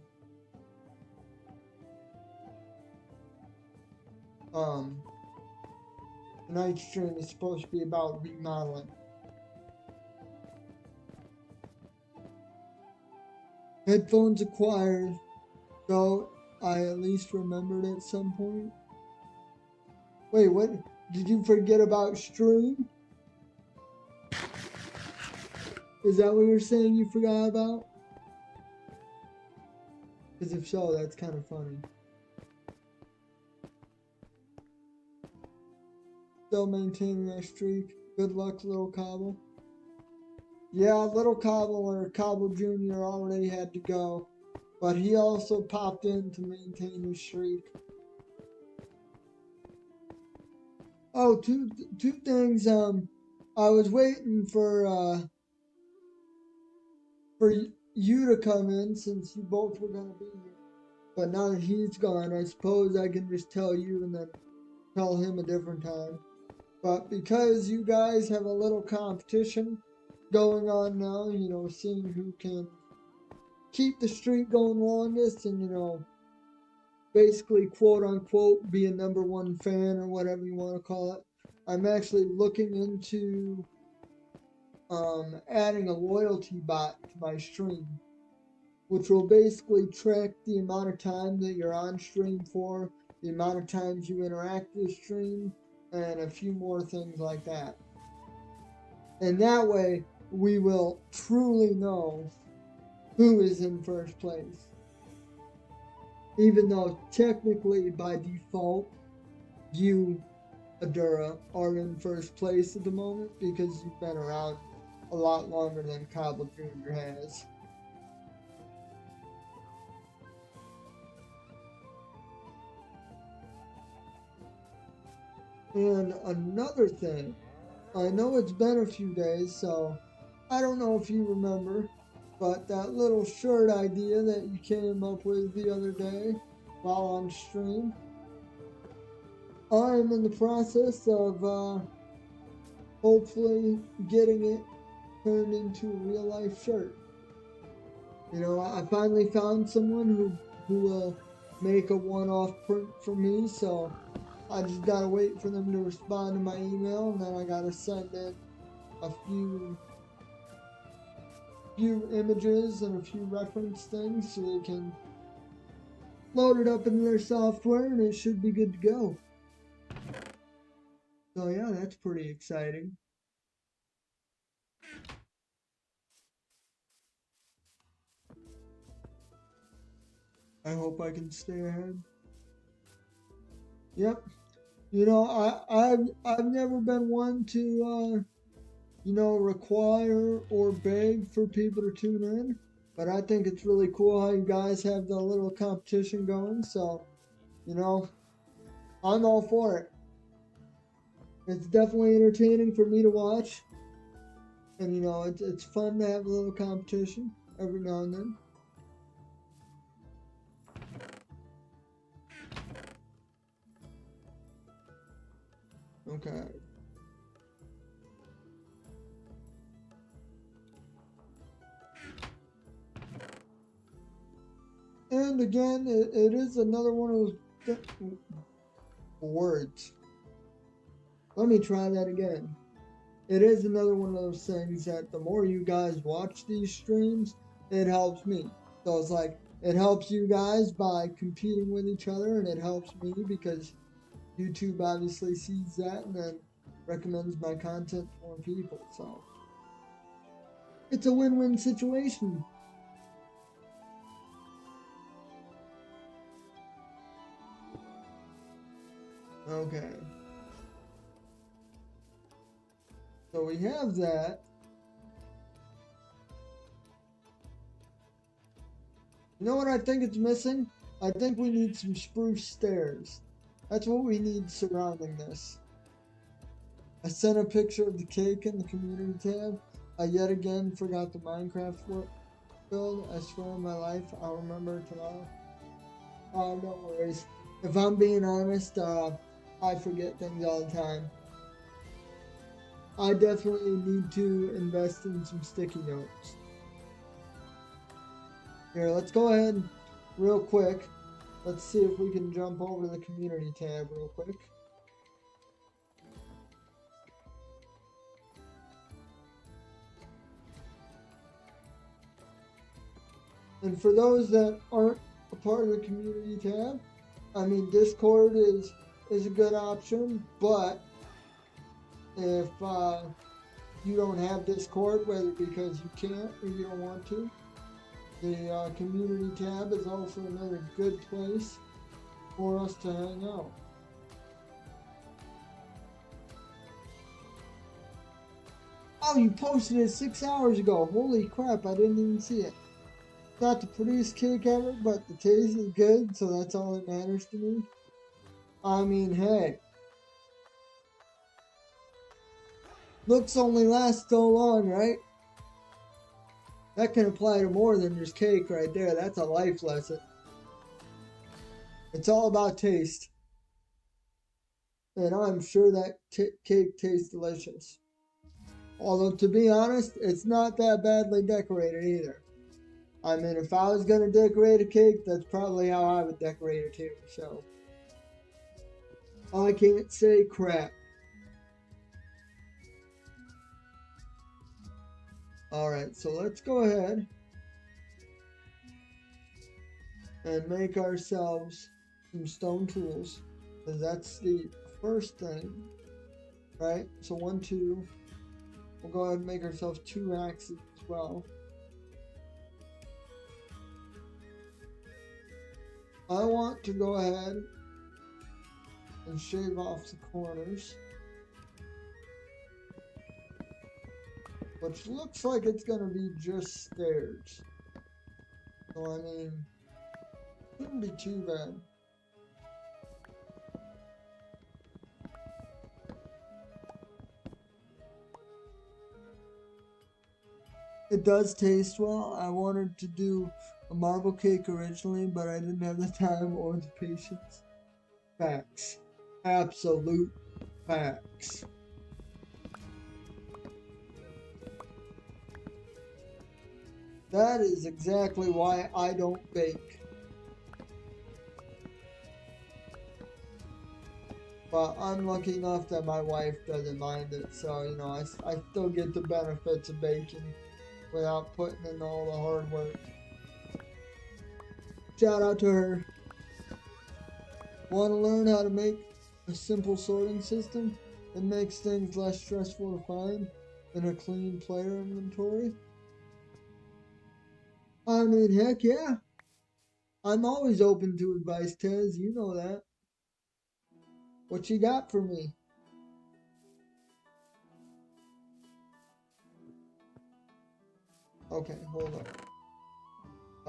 The night stream is supposed to be about remodeling. Headphones acquired, so I at least remembered at some point. Wait, what? Did you forget about stream? Is that what you're saying you forgot about? Because if so, that's kind of funny. Still maintaining that streak. Good luck, Little Cobble. Yeah, Little Cobble or Cobble Jr. already had to go, but he also popped in to maintain his streak. Oh, two things. I was waiting for you to come in since you both were gonna be here. But now that he's gone, I suppose I can just tell you and then tell him a different time. But because you guys have a little competition going on now, you know, seeing who can keep the streak going longest and, you know, basically quote unquote be a number one fan or whatever you want to call it, I'm actually looking into adding a loyalty bot to my stream, which will basically track the amount of time that you're on stream for, the amount of times you interact with stream, and a few more things like that. And that way, we will truly know who is in first place. Even though technically, by default, you, Adura, are in first place at the moment because you've been around a lot longer than Cobble Jr. has. And another thing, I know it's been a few days, so I don't know if you remember, but that little shirt idea that you came up with the other day while on stream, I'm in the process of hopefully getting it turned into a real life shirt. You know, I finally found someone who will make a one-off print for me, so I just gotta wait for them to respond to my email, and then I gotta send in a few images and a few reference things so they can load it up into their software, and it should be good to go. So yeah, that's pretty exciting. I hope I can stay ahead. Yep. You know, I've never been one to you know, require or beg for people to tune in, but I think it's really cool how you guys have the little competition going. So, you know, I'm all for it. It's definitely entertaining for me to watch, and you know, it's fun to have a little competition every now and then. Okay. And again, it is another one of those words. Let me try that again. It is another one of those things that the more you guys watch these streams, it helps me. So it's like, it helps you guys by competing with each other, and it helps me because YouTube obviously sees that and then recommends my content to more people. So it's a win-win situation. Okay. So we have that. You know what I think it's missing? I think we need some spruce stairs. That's what we need surrounding this. I sent a picture of the cake in the community tab. I yet again forgot the Minecraft build. I swear on my life, I'll remember it tomorrow. Oh, no worries. If I'm being honest, I forget things all the time. I definitely need to invest in some sticky notes. Here, let's go ahead real quick. Let's see if we can jump over to the community tab real quick. And for those that aren't a part of the community tab, I mean, Discord is a good option, but if you don't have Discord, whether because you can't or you don't want to, the community tab is also another good place for us to hang out. Oh, you posted it 6 hours ago. Holy crap, I didn't even see it. Not the prettiest cake ever, but the taste is good, so that's all that matters to me. I mean, hey. Looks only last so long, right? That can apply to more than just cake right there. That's a life lesson. It's all about taste. And I'm sure that cake tastes delicious. Although, to be honest, it's not that badly decorated either. I mean, if I was going to decorate a cake, that's probably how I would decorate it too. So, I can't say crap. Alright, so let's go ahead and make ourselves some stone tools. Because that's the first thing. Right? So 1, 2. We'll go ahead and make ourselves 2 axes as well. I want to go ahead and shave off the corners. Which looks like it's going to be just stairs. So, I mean, shouldn't be too bad. It does taste well. I wanted to do a marble cake originally, but I didn't have the time or the patience. Facts. Absolute facts. That is exactly why I don't bake. But I'm lucky enough that my wife doesn't mind it, so, you know, I still get the benefits of baking without putting in all the hard work. Shout out to her. Want to learn how to make a simple sorting system that makes things less stressful to find in a clean player inventory? I mean, heck yeah. I'm always open to advice, Tez. You know that. What you got for me? Okay, hold on.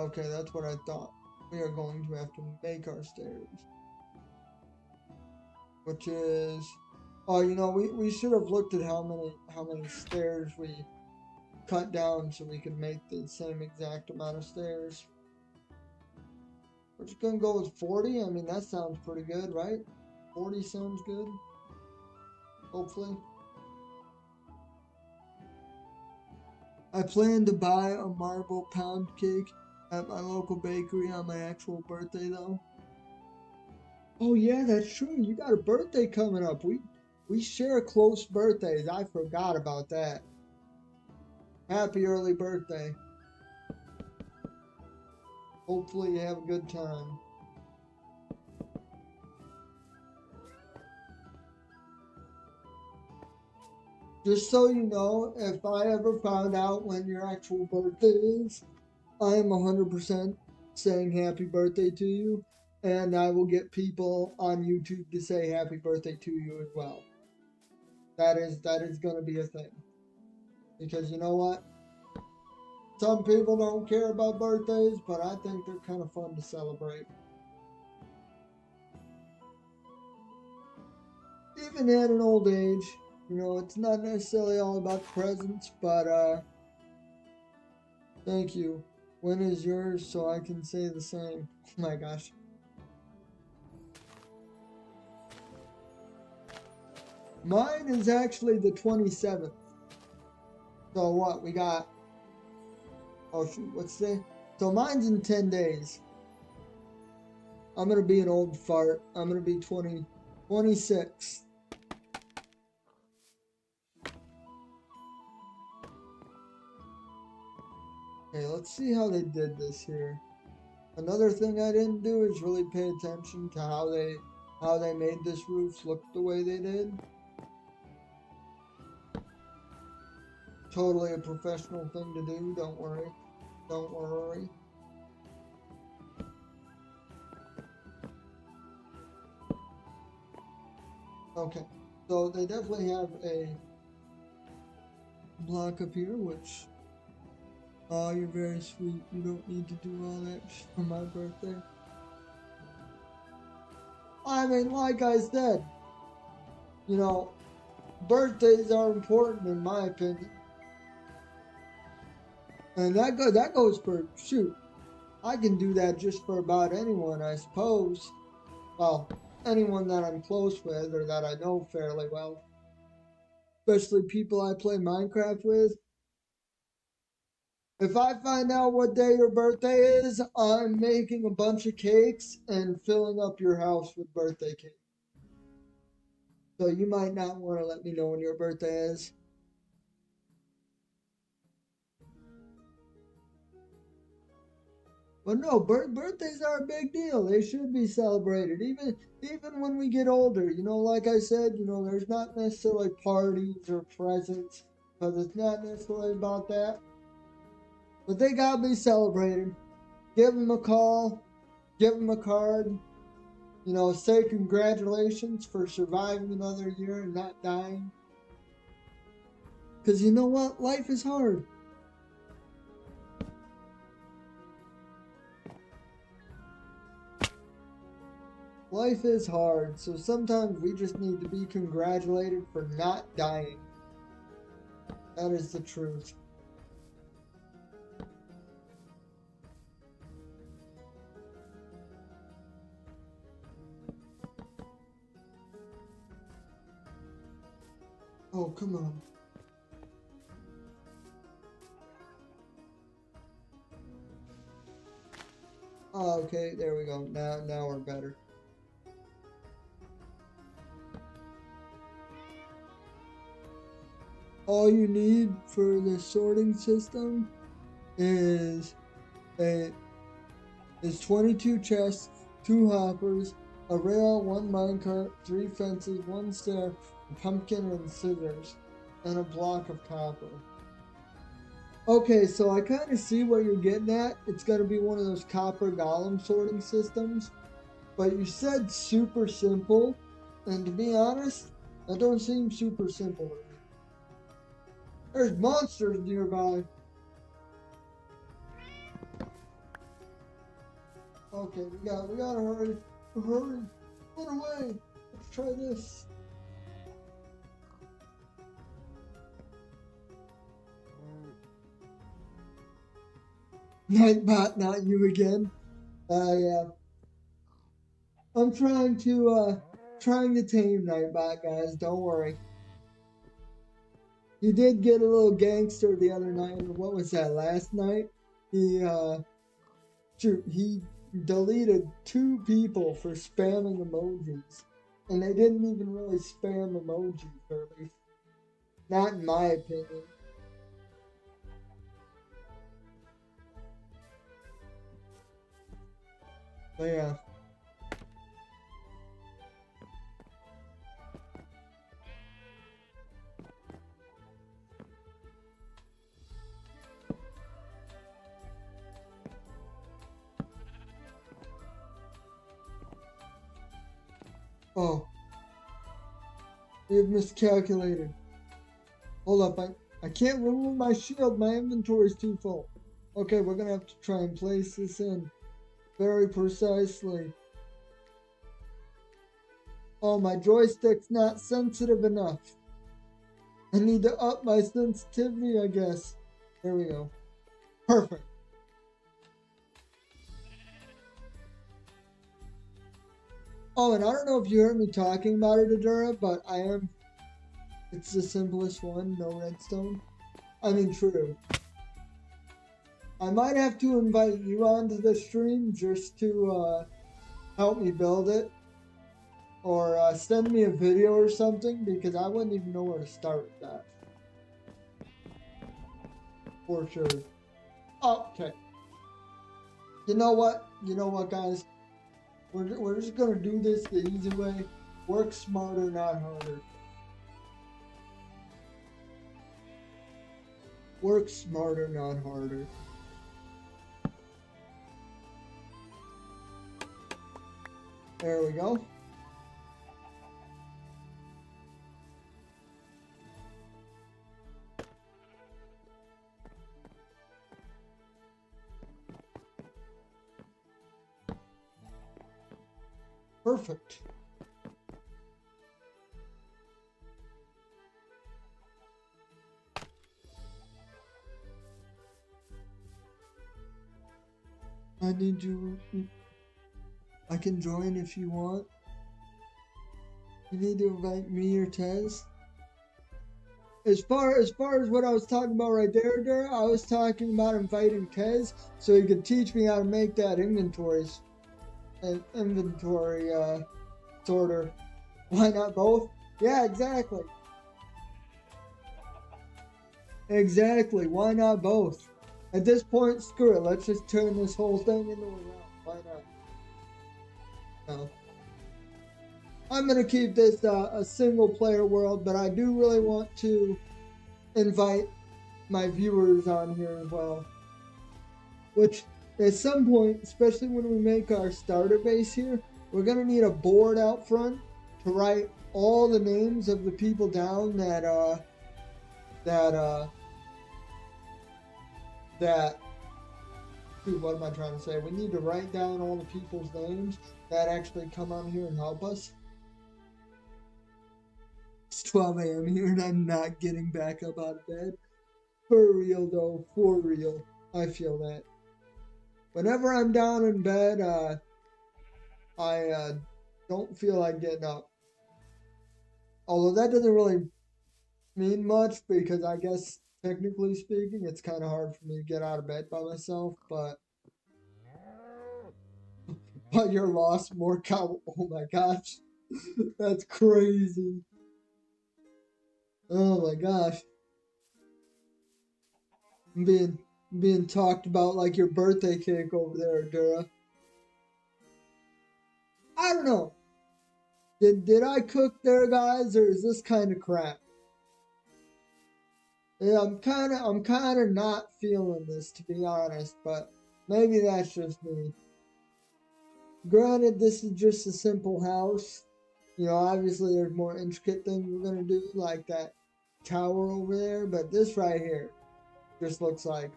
Okay, that's what I thought. We are going to have to make our stairs. Which is... Oh, you know, we should have looked at how many stairs we cut down so we could make the same exact amount of stairs. We're just gonna go with 40. I mean, that sounds pretty good, right? 40 sounds good. Hopefully. I plan to buy a marble pound cake at my local bakery on my actual birthday, though. Oh yeah, that's true. You got a birthday coming up. We share close birthdays. I forgot about that. Happy early birthday. Hopefully you have a good time. Just so you know, if I ever found out when your actual birthday is, I am 100% saying happy birthday to you, and I will get people on YouTube to say happy birthday to you as well. That is going to be a thing. Because you know what? Some people don't care about birthdays, but I think they're kind of fun to celebrate. Even at an old age, you know, it's not necessarily all about the presents, but thank you. When is yours so I can say the same? Oh my gosh. Mine is actually the 27th. So what, we got... Oh shoot, what's today? So mine's in 10 days. I'm gonna be an old fart. I'm gonna be 26. Okay, let's see how they did this here. Another thing I didn't do is really pay attention to how they made this roof look the way they did. Totally a professional thing to do, don't worry. Don't worry. Okay, so they definitely have a block up here, which, oh, you're very sweet. You don't need to do all that for my birthday. I mean, like I said, you know, birthdays are important in my opinion. And that goes for, shoot, I can do that just for about anyone, I suppose. Well, anyone that I'm close with or that I know fairly well. Especially people I play Minecraft with. If I find out what day your birthday is, I'm making a bunch of cakes and filling up your house with birthday cake. So you might not want to let me know when your birthday is. But no, birthdays are a big deal. They should be celebrated, even when we get older. You know, like I said, you know, there's not necessarily parties or presents, because it's not necessarily about that. But they gotta be celebrated. Give them a call, give them a card. You know, say congratulations for surviving another year and not dying. Because you know what? Life is hard. Life is hard, so sometimes we just need to be congratulated for not dying. That is the truth. Oh, come on. Oh, okay, there we go. Now we're better. All you need for the sorting system is a 22 chests, 2 hoppers, a rail, 1 minecart, 3 fences, 1 stair, a pumpkin and scissors, and a block of copper. Okay, so I kind of see what you're getting at. It's going to be one of those copper golem sorting systems. But you said super simple, and to be honest, that don't seem super simple to me. There's monsters nearby. Okay, we gotta hurry. Hurry. Run away. Let's try this. Nightbot, not you again. Yeah. I'm trying to tame Nightbot, guys. Don't worry. He did get a little gangster the other night. What was that? Last night, he deleted 2 people for spamming emojis, and they didn't even really spam emojis, or at least not in my opinion. But yeah. Oh, we have miscalculated. Hold up, I can't remove my shield. My inventory is too full. Okay, we're gonna have to try and place this in very precisely. Oh, my joystick's not sensitive enough. I need to up my sensitivity, I guess. There we go. Perfect. Oh, and I don't know if you heard me talking about it, Adura, but it's the simplest one, no redstone. I mean, true. I might have to invite you onto the stream just to help me build it. Or send me a video or something, because I wouldn't even know where to start with that. For sure. Okay. You know what? You know what, guys? We're just gonna do this the easy way. Work smarter, not harder. Work smarter, not harder. There we go. Perfect. I need you. I can join if you want. You need to invite me or Tez. As far as what I was talking about right there, I was talking about inviting Tez so he could teach me how to make that inventory sorter. Why not both? Yeah, exactly. Exactly. Why not both? At this point, screw it. Let's just turn this whole thing into a round. Why not? No. I'm gonna keep this a single player world, but I do really want to invite my viewers on here as well. Which at some point, especially when we make our starter base here, we're gonna need a board out front to write all the names of the people down that that dude, what am I trying to say? We need to write down all the people's names that actually come on here and help us. It's 12 a.m. here and I'm not getting back up out of bed. For real though, for real. I feel that. Whenever I'm down in bed, I don't feel like getting up. Although that doesn't really mean much because I guess technically speaking, it's kind of hard for me to get out of bed by myself. But you're lost, more cow. Oh my gosh, that's crazy. Oh my gosh, I'm being talked about like your birthday cake over there, Dura. I don't know. Did I cook there, guys, or is this kind of crap? Yeah, I'm kind of not feeling this to be honest, but maybe that's just me. Granted, this is just a simple house. You know, obviously there's more intricate things we're gonna do, like that tower over there, but this right here just looks like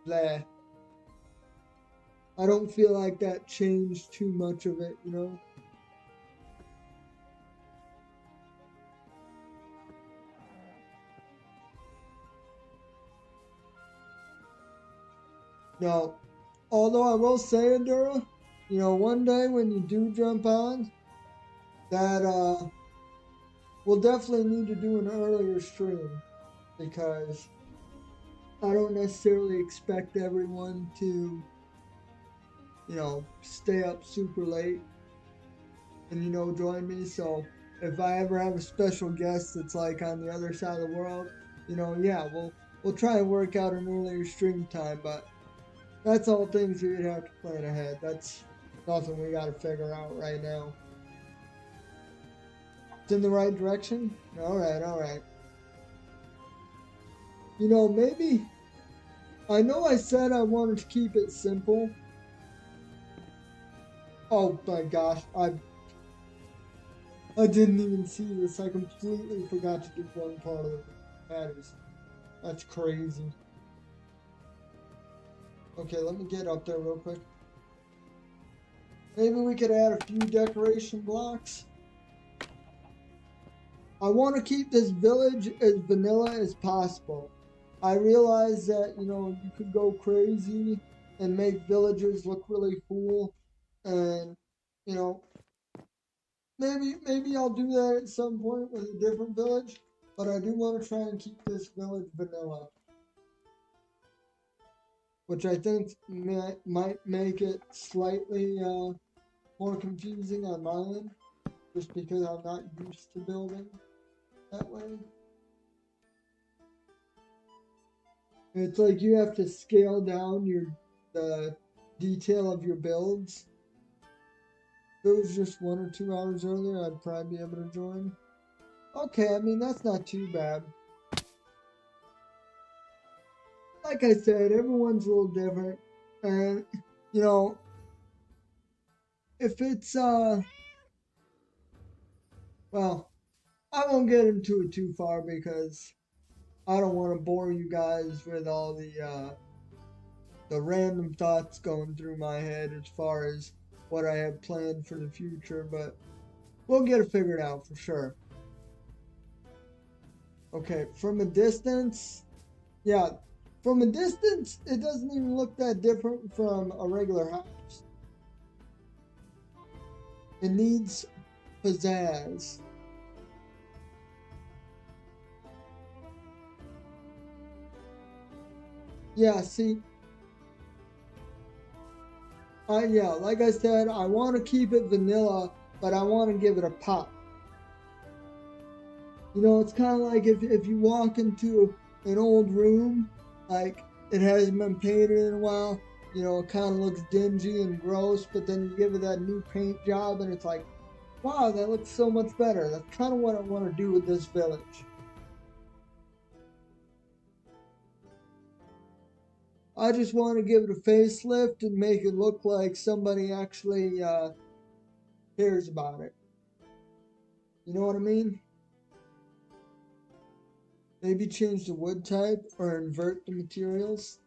blah. I don't feel like that changed too much of it, you know? No. Although I will say, Endura, you know, one day when you do jump on, that we'll definitely need to do an earlier stream because I don't necessarily expect everyone to, you know, stay up super late and, you know, join me. So if I ever have a special guest that's like on the other side of the world, you know, yeah, we'll try and work out an earlier stream time, but that's all things we'd have to plan ahead. That's nothing we got to figure out right now. It's in the right direction? All right, all right. You know, maybe I know I said I wanted to keep it simple. Oh my gosh, I didn't even see this. I completely forgot to do one part of the batteries. That's crazy. Okay, let me get up there real quick. Maybe we could add a few decoration blocks. I want to keep this village as vanilla as possible. I realize that, you know, you could go crazy and make villages look really cool. And, you know, maybe I'll do that at some point with a different village. But I do want to try and keep this village vanilla. Which I think might make it slightly more confusing on my end. Just because I'm not used to building that way. It's like you have to scale down the detail of your builds. If it was just 1 or 2 hours earlier, I'd probably be able to join. Okay, I mean, that's not too bad. Like I said, everyone's a little different. And, you know, if it's, well, I won't get into it too far because I don't want to bore you guys with all the random thoughts going through my head as far as what I have planned for the future, but we'll get it figured out for sure. Okay, from a distance, yeah, from a distance, it doesn't even look that different from a regular house. It needs pizzazz. Yeah, see, yeah, like I said, I want to keep it vanilla, but I want to give it a pop. You know, it's kind of like if you walk into an old room, like it hasn't been painted in a while, you know, it kind of looks dingy and gross, but then you give it that new paint job and it's like, wow, that looks so much better. That's kind of what I want to do with this village. I just want to give it a facelift and make it look like somebody actually cares about it. You know what I mean? Maybe change the wood type or invert the materials.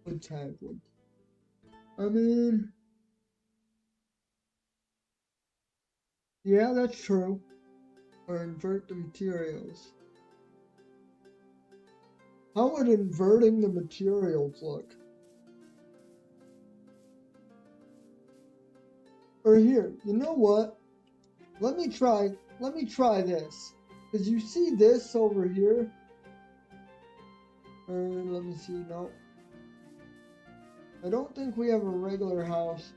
Wood type wood. I mean, yeah, that's true. Or invert the materials. How would inverting the materials look? Or here, you know what? Let me try this. Cause you see this over here? Or let me see, no. I don't think we have a regular house.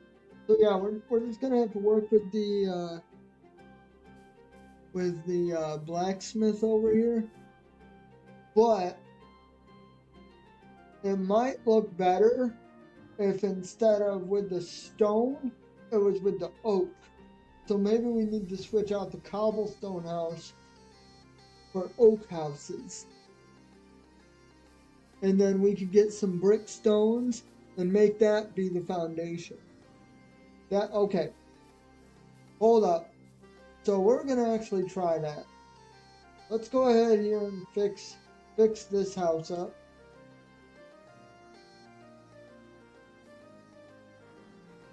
So yeah, we're just gonna have to work with the blacksmith over here. But it might look better if instead of with the stone, it was with the oak. So maybe we need to switch out the cobblestone house for oak houses. And then we could get some brick stones and make that be the foundation. Okay. Hold up. So we're gonna actually try that. Let's go ahead here and fix this house up.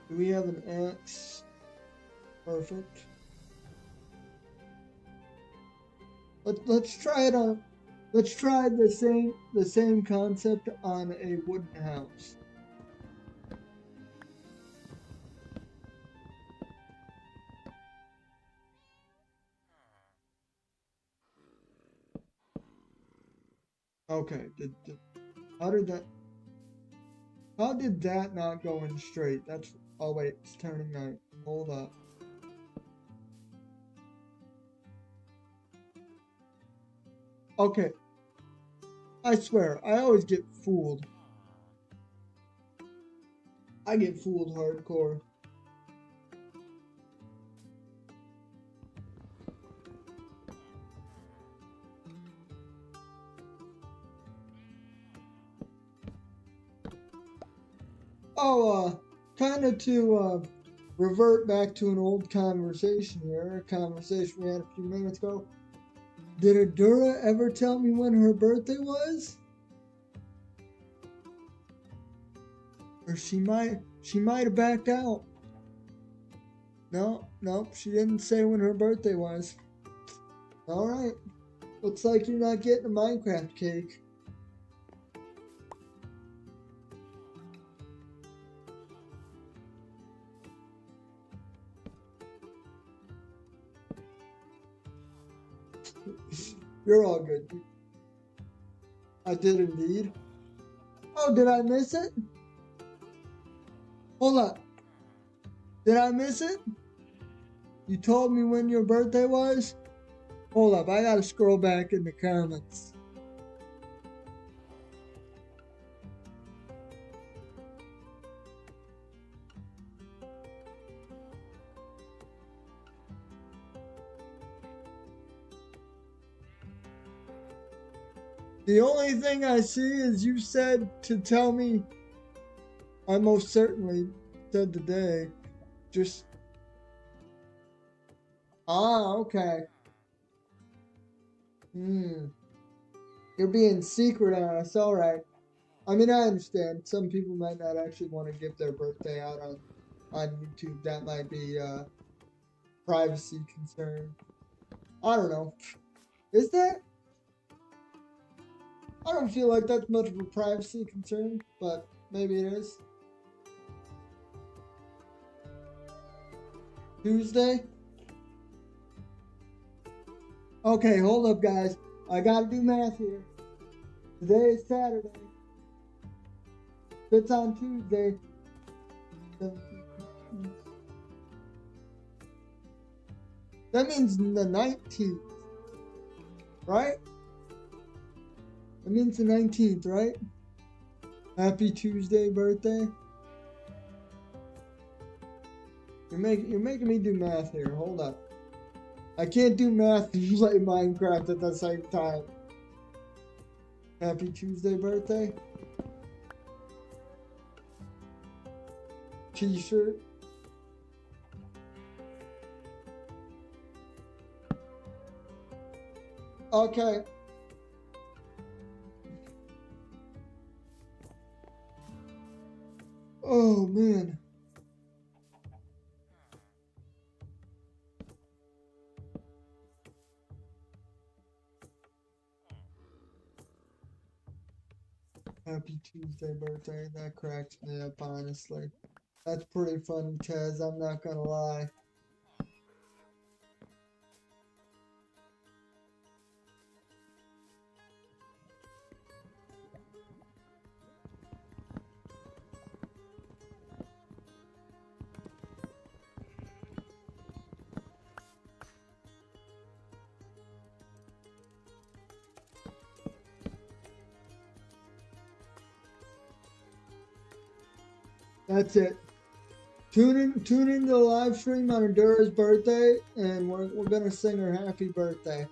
Do we have an axe? Perfect. Let's try it on. Let's try the same concept on a wooden house. Okay. How did that? How did that not go in straight? That's. Oh wait, it's turning night. Hold up. Okay. I swear, I always get fooled. I get fooled hardcore. Oh, kind of to revert back to an old conversation here, a conversation we had a few minutes ago. Did Adura ever tell me when her birthday was? Or she might have backed out. No, she didn't say when her birthday was. All right. Looks like you're not getting a Minecraft cake. You're all good. I did indeed. Oh, did I miss it? Hold up. Did I miss it? You told me when your birthday was? Hold up, I gotta scroll back in the comments. The only thing I see is you said to tell me. I most certainly said today. Just okay. Hmm. You're being secret on us. All right. I mean, I understand. Some people might not actually want to give their birthday out on YouTube. That might be privacy concern. I don't know. Is that? I don't feel like that's much of a privacy concern, but maybe it is. Tuesday? Okay, hold up, guys. I gotta do math here. Today is Saturday. It's on Tuesday. That means the 19th, right? That means the 19th, right? Happy Tuesday birthday. You're making me do math here. Hold up. I can't do math and play Minecraft at the same time. Happy Tuesday birthday. T-shirt. Okay. Oh man. Happy Tuesday birthday. That cracks me up, honestly. That's pretty funny, Tez. I'm not gonna lie. That's it. Tune in to the live stream on Adura's birthday, and we're gonna sing her happy birthday.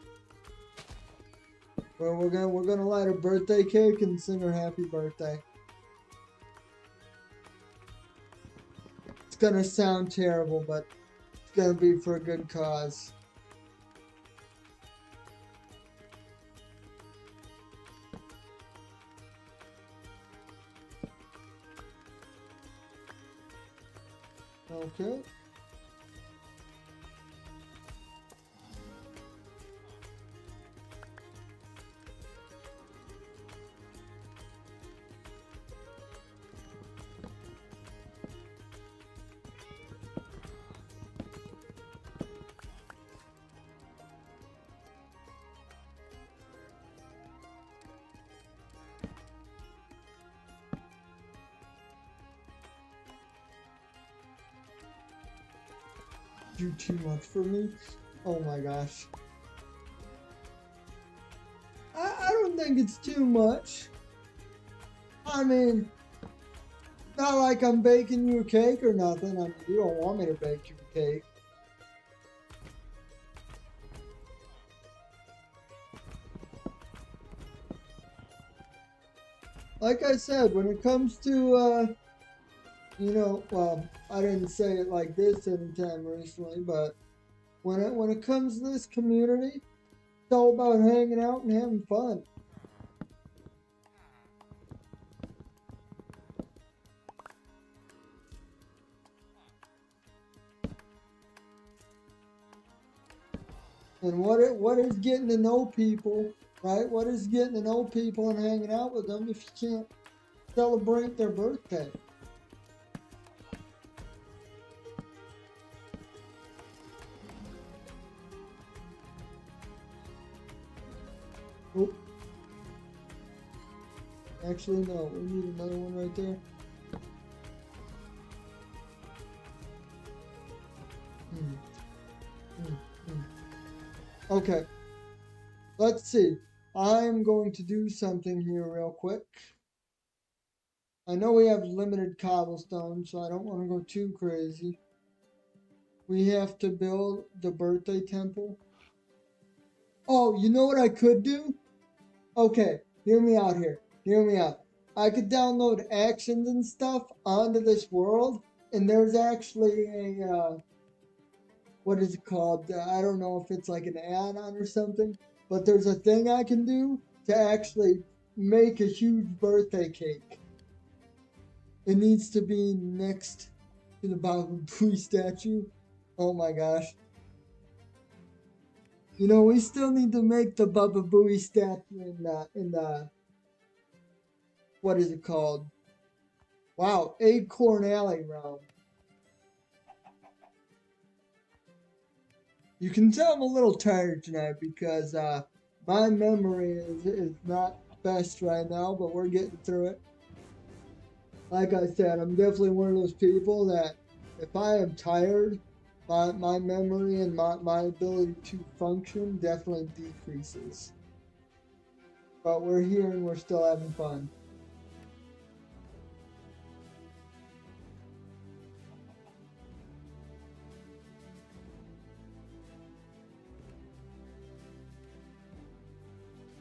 We're gonna light a birthday cake and sing her happy birthday. It's gonna sound terrible, but it's gonna be for a good cause. Okay. Do too much for me. Oh my gosh. I don't think it's too much. I mean, not like I'm baking you a cake or nothing. I mean, you don't want me to bake you a cake. Like I said, when it comes to, well, I didn't say it like this anytime recently, but when it comes to this community, it's all about hanging out and having fun. And what is getting to know people, right? What is getting to know people and hanging out with them if you can't celebrate their birthday? Oh. Actually, no. We need another one right there. Okay. Let's see. I'm going to do something here real quick. I know we have limited cobblestone, so I don't want to go too crazy. We have to build the birthday temple. Oh, you know what I could do? Okay, hear me out here. Hear me out. I could download actions and stuff onto this world, and there's actually a what is it called? I don't know if it's like an add-on or something, but there's a thing I can do to actually make a huge birthday cake. It needs to be next to the Baba Booey statue. Oh my gosh. You know, we still need to make the Baba Booey statue in the what is it called? Wow, Acorn Alley realm. You can tell I'm a little tired tonight because my memory is not best right now, but we're getting through it. Like I said, I'm definitely one of those people that if I am tired, my memory and my ability to function definitely decreases. But we're here and we're still having fun.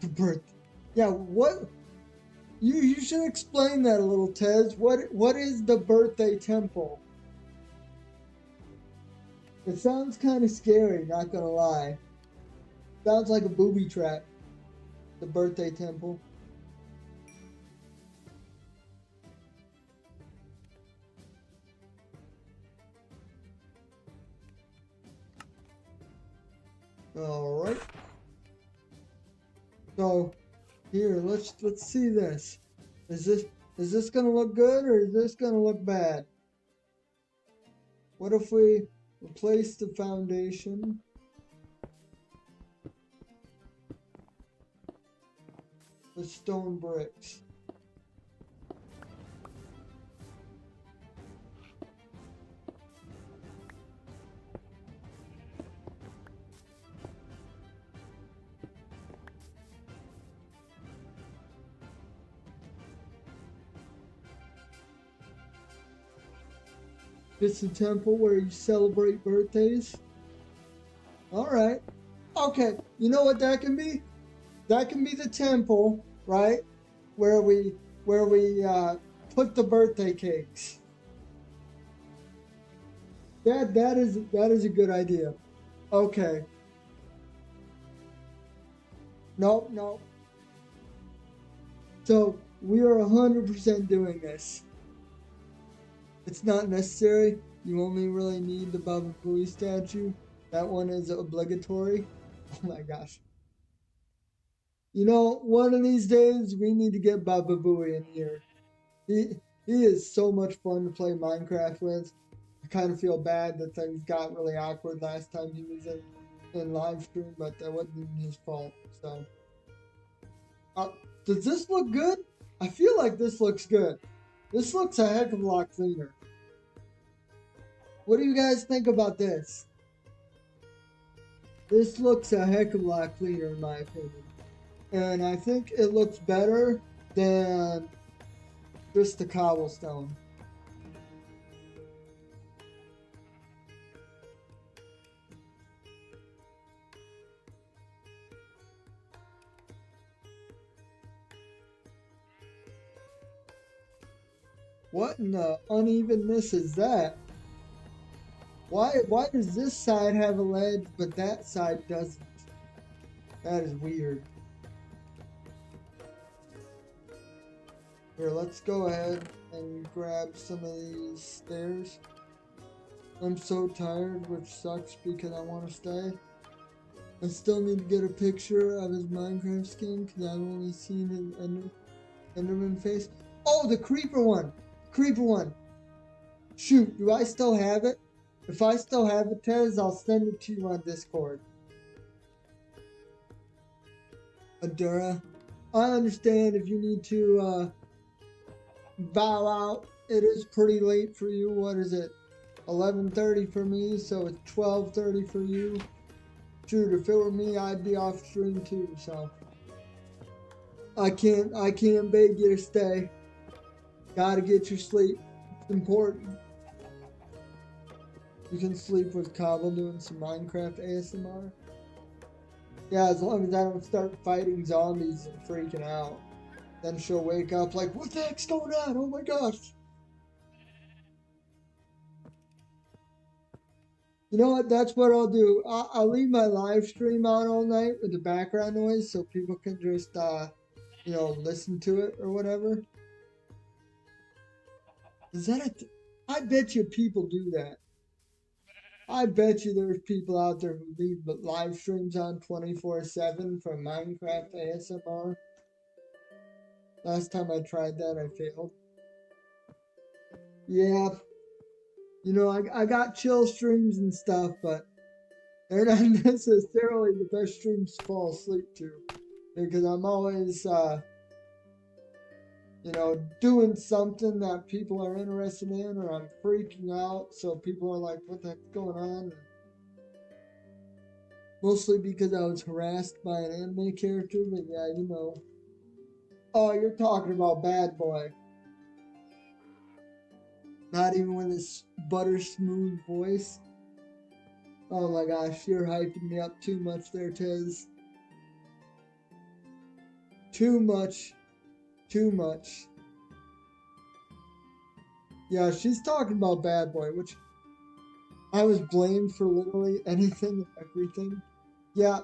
The birth. Yeah, what? You should explain that a little, Tez. What is the birthday temple? It sounds kind of scary, not gonna lie. Sounds like a booby trap. The birthday temple. All right. So here, let's see this. Is this gonna look good or is this gonna look bad? What if we replace the foundation with stone bricks? It's a temple where you celebrate birthdays. All right. Okay. You know what that can be? That can be the temple, right? Where we put the birthday cakes. That is a good idea. Okay. Nope, nope. So we are 100% doing this. It's not necessary. You only really need the Baba Booey statue. That one is obligatory. Oh my gosh. You know, one of these days we need to get Baba Booey in here. He is so much fun to play Minecraft with. I kind of feel bad that things got really awkward last time he was in live stream, but that wasn't his fault. So, does this look good? I feel like this looks good. This looks a heck of a lot cleaner. What do you guys think about this? This looks a heck of a lot cleaner in my opinion. And I think it looks better than just the cobblestone. What in the unevenness is that? Why does this side have a ledge but that side doesn't? That is weird. Here, let's go ahead and grab some of these stairs. I'm so tired, which sucks because I want to stay. I still need to get a picture of his Minecraft skin because I've only seen his Enderman face. Oh, the creeper one! Creeper one! Shoot, do I still have it? If I still have it, Tez, I'll send it to you on Discord. Adura, I understand if you need to bow out. It is pretty late for you. What is it? 11:30 for me, so it's 12:30 for you. Shoot, if it were me, I'd be off stream too. So I can't beg you to stay. Gotta get your sleep. It's important. You can sleep with Cobble doing some Minecraft ASMR. Yeah, as long as I don't start fighting zombies and freaking out. Then she'll wake up like, what the heck's going on? Oh my gosh. You know what? That's what I'll do. I'll leave my live stream on all night with the background noise so people can just, listen to it or whatever. Is that I bet you people do that. I bet you there's people out there who leave live streams on 24/7 for Minecraft ASMR. Last time I tried that, I failed. Yeah, I got chill streams and stuff, but they're not necessarily the best streams to fall asleep to. Because I'm always, doing something that people are interested in, or I'm freaking out, so people are like, what the heck's going on? Mostly because I was harassed by an anime character, but yeah, Oh, you're talking about Bad Boy. Not even with his butter smooth voice. Oh my gosh, you're hyping me up too much there, Tiz. Too much. Too much. Yeah, she's talking about Bad Boy, which I was blamed for literally anything and everything. Yeah,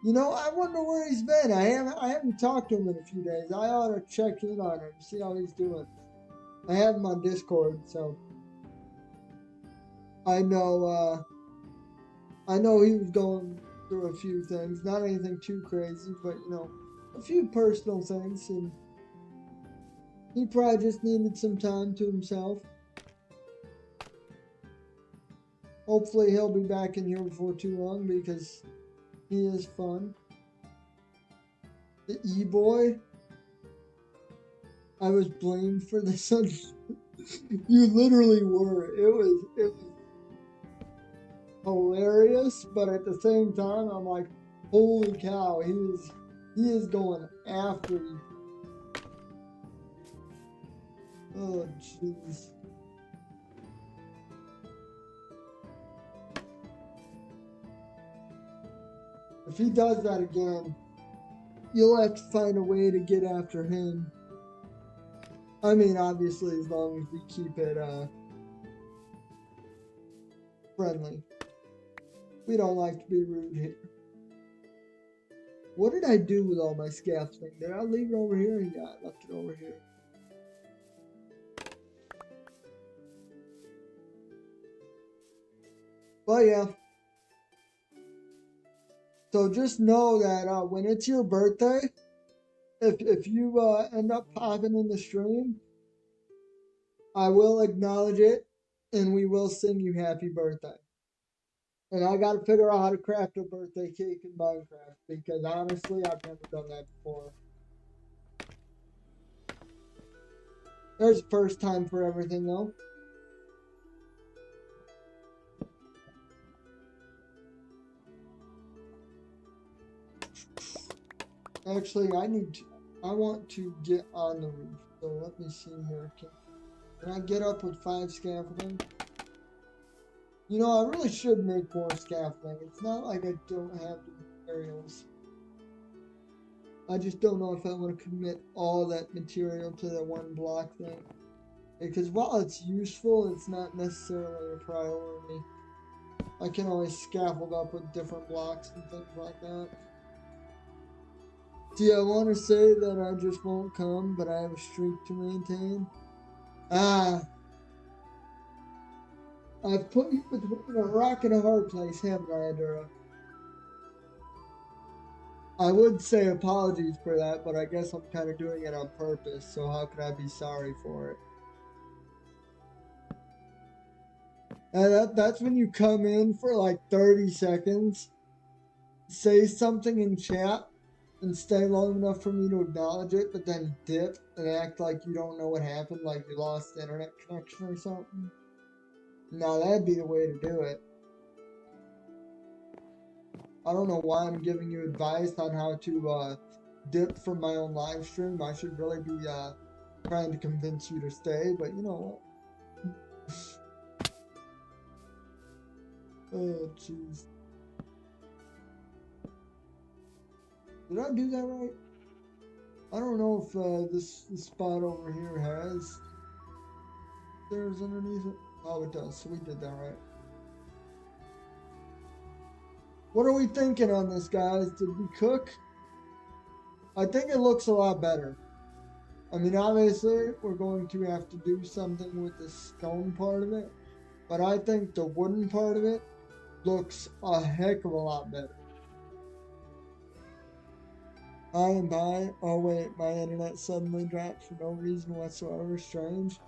I wonder where he's been. I haven't talked to him in a few days. I ought to check in on him, see how he's doing. I have him on Discord, so I know he was going through a few things. Not anything too crazy, but a few personal things, and he probably just needed some time to himself. Hopefully he'll be back in here before too long because he is fun. The E-boy. I was blamed for this. You literally were. It was hilarious, but at the same time, I'm like, holy cow, he is going after you. Oh jeez. If he does that again, you'll have to find a way to get after him. I mean, obviously, as long as we keep it friendly. We don't like to be rude here. What did I do with all my scaffolding? Did I leave it over here? Yeah, I left it over here. But yeah. So just know that when it's your birthday, if you end up popping in the stream, I will acknowledge it and we will sing you happy birthday. And I gotta figure out how to craft a birthday cake in Minecraft because honestly, I've never done that before. There's a first time for everything though. Actually, I want to get on the roof. So let me see here. Can I get up with 5 scaffolding? I really should make more scaffolding. It's not like I don't have the materials. I just don't know if I want to commit all that material to the one block thing. Because while it's useful, it's not necessarily a priority. I can always scaffold up with different blocks and things like that. See, I want to say that I just won't come, but I have a streak to maintain. I've put you between a rock and a hard place, haven't I, Adura? I would say apologies for that, but I guess I'm kind of doing it on purpose, so how could I be sorry for it? And that's when you come in for like 30 seconds, say something in chat, and stay long enough for me to acknowledge it, but then dip and act like you don't know what happened, like you lost internet connection or something. Now that'd be the way to do it. I don't know why I'm giving you advice on how to dip from my own live stream. I should really be trying to convince you to stay, but you know what? Oh, jeez. Did I do that right? I don't know if this spot over here has stairs underneath it. Oh, it does. So we did that right. What are we thinking on this, guys? Did we cook? I think it looks a lot better. I mean, obviously, we're going to have to do something with the stone part of it, but I think the wooden part of it looks a heck of a lot better. I am by. Oh, wait, my internet suddenly dropped for no reason whatsoever. Strange.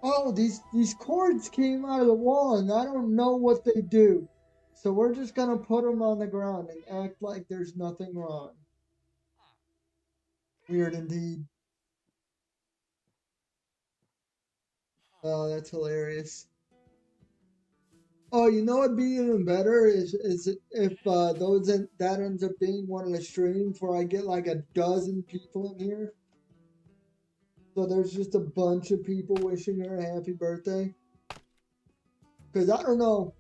Oh, these cords came out of the wall, and I don't know what they do. So we're just gonna put them on the ground and act like there's nothing wrong. Weird indeed. Oh, that's hilarious. Oh, you know what'd be even better is if that ends up being one of the streams where I get like a dozen people in here. So there's just a bunch of people wishing her a happy birthday. Cause I don't know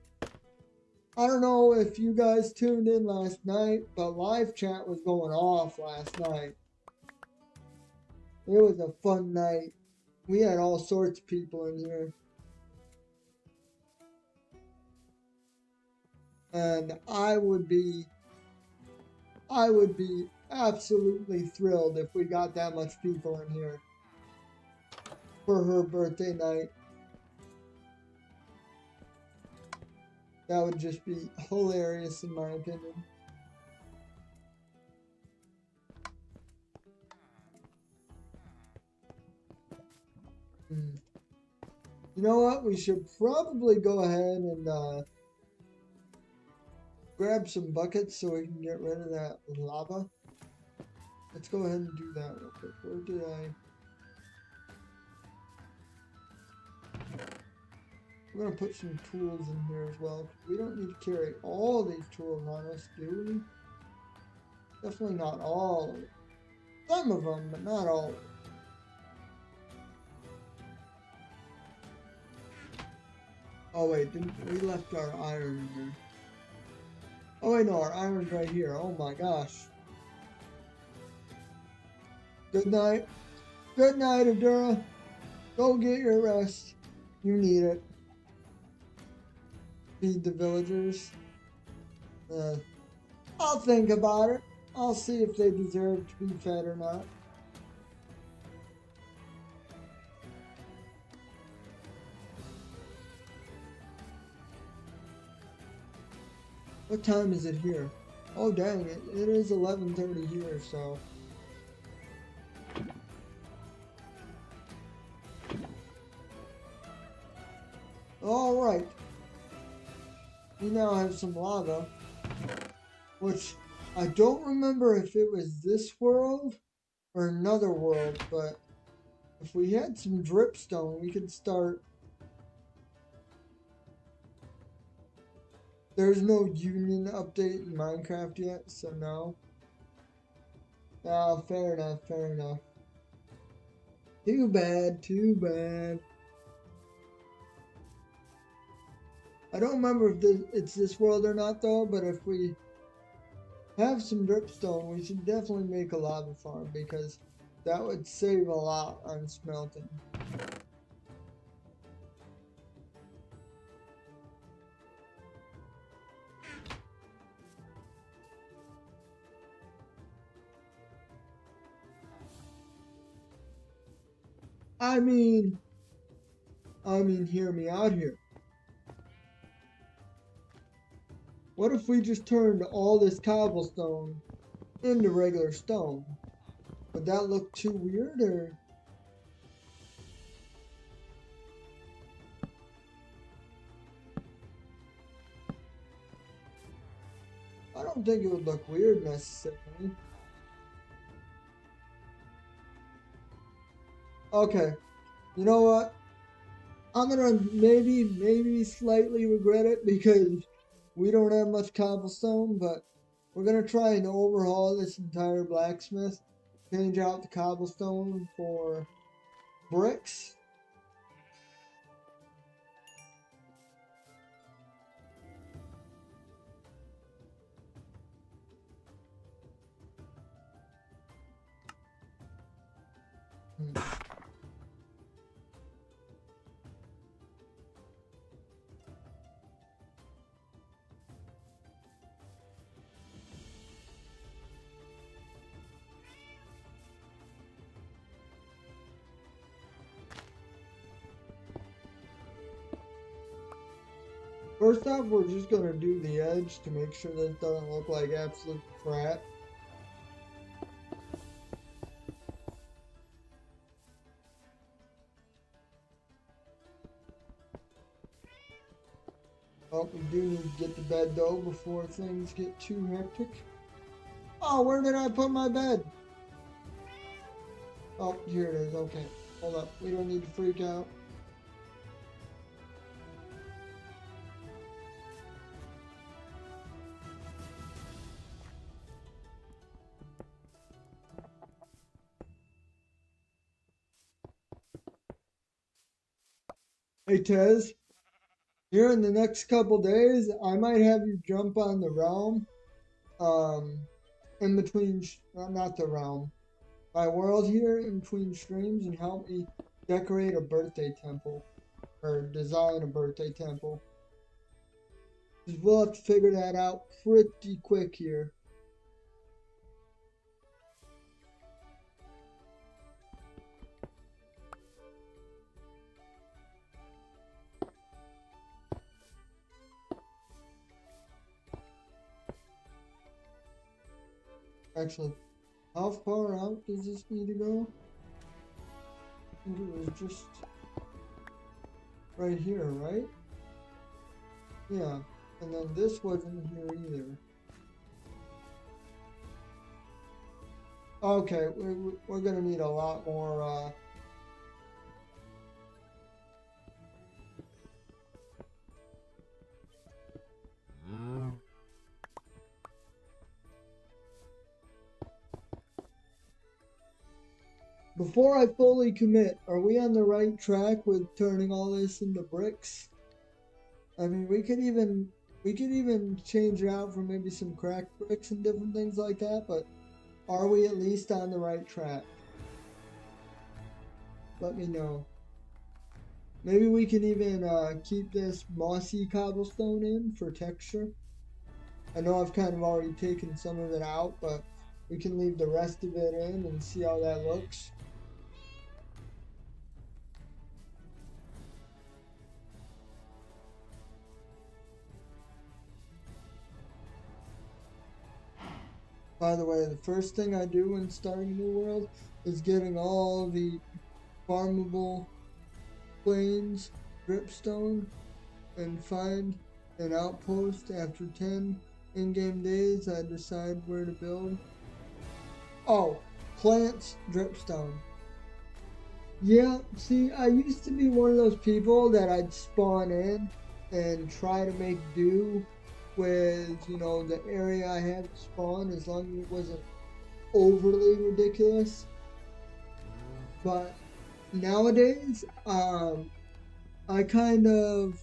if you guys tuned in last night, but live chat was going off last night. It was a fun night. We had all sorts of people in here. And I would be absolutely thrilled if we got that much people in here for her birthday night. That would just be hilarious in my opinion. You know what? We should probably go ahead and grab some buckets so we can get rid of that lava. Let's go ahead and do that real quick. Where did I... We're going to put some tools in here as well. We don't need to carry all these tools on us, do we? Definitely not all of them. Some of them, but not all of them. Oh wait, we left our iron in here. Oh wait, no, our iron's right here. Oh my gosh. Good night. Good night, Adura. Go get your rest. You need it. Feed the villagers. I'll think about it. I'll see if they deserve to be fed or not. What time is it here? Oh dang it, it is 11:30 here, so... Alright. We now have some lava, which I don't remember if it was this world or another world, but if we had some dripstone, we could start... There's no union update in Minecraft yet, so no. Oh, fair enough, fair enough. Too bad, too bad. I don't remember if it's this world or not though, but if we have some dripstone, we should definitely make a lava farm because that would save a lot on smelting. I mean, hear me out here. What if we just turned all this cobblestone into regular stone? Would that look too weird, or? I don't think it would look weird necessarily. Okay, you know what? I'm gonna maybe slightly regret it because we don't have much cobblestone, but we're gonna try and overhaul this entire blacksmith, change out the cobblestone for bricks. First off, we're just gonna do the edge to make sure that it doesn't look like absolute crap. Oh, we do need to get to bed though before things get too hectic. Oh, where did I put my bed? Oh, here it is. Okay, hold up. We don't need to freak out. Hey, Tez. Here in the next couple days, I might have you jump on the realm. In between, not the realm, my world here in between streams and help me decorate a birthday temple or design a birthday temple. 'Cause we'll have to figure that out pretty quick here. Actually, how far out does this need to go? I think it was just right here, right? Yeah, and then this wasn't here either. Okay, we're gonna need a lot more, Before I fully commit, are we on the right track with turning all this into bricks? I mean, we could even change it out for maybe some cracked bricks and different things like that, but are we at least on the right track? Let me know. Maybe we can even keep this mossy cobblestone in for texture. I know I've kind of already taken some of it out, but we can leave the rest of it in and see how that looks. By the way, the first thing I do when starting a new world is getting all the farmable plains, dripstone, and find an outpost. After 10 in-game days, I decide where to build. Oh, plants, dripstone. Yeah, see, I used to be one of those people that I'd spawn in and try to make do with, the area I had spawn as long as it wasn't overly ridiculous. But nowadays, I kind of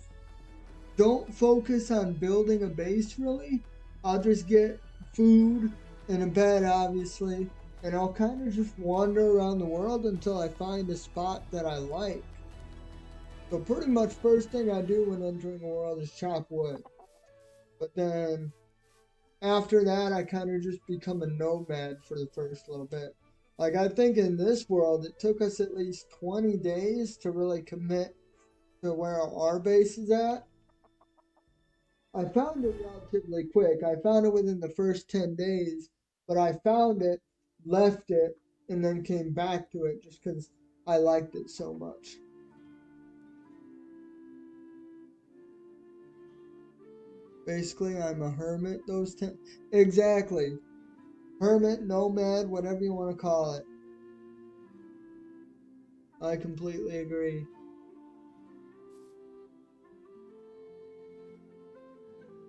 don't focus on building a base really. I'll just get food and a bed, obviously, and I'll kind of just wander around the world until I find a spot that I like. So pretty much first thing I do when entering a world is chop wood. But then after that, I kind of just become a nomad for the first little bit. Like, I think in this world, it took us at least 20 days to really commit to where our base is at. I found it relatively quick. I found it within the first 10 days, but I found it, left it, and then came back to it just because I liked it so much. Basically, I'm a hermit those 10. Exactly. Hermit, nomad, whatever you want to call it. I completely agree.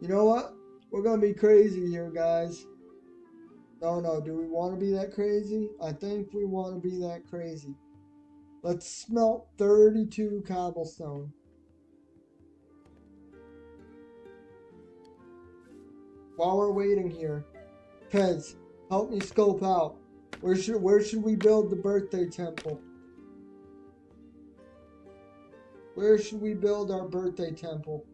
You know what? We're gonna be crazy here, guys. No, do we want to be that crazy? I think we want to be that crazy. Let's smelt 32 cobblestone. While we're waiting here, Pez, help me scope out. Where should we build the birthday temple? Where should we build our birthday temple?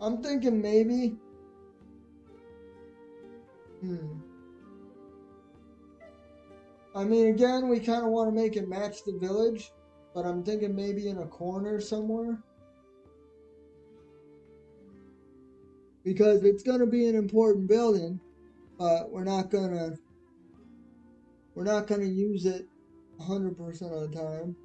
I'm thinking maybe. I mean, again, we kind of want to make it match the village, but I'm thinking maybe in a corner somewhere. Because it's going to be an important building, but we're not going to use it 100% of the time.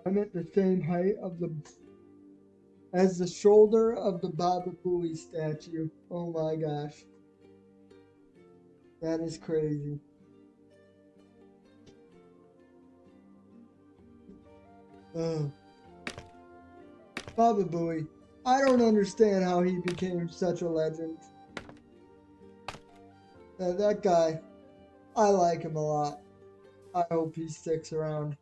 I'm at the same height as the shoulder of the Baba Booey statue. Oh my gosh. That is crazy. Baba Booey. I don't understand how he became such a legend. That guy, I like him a lot. I hope he sticks around.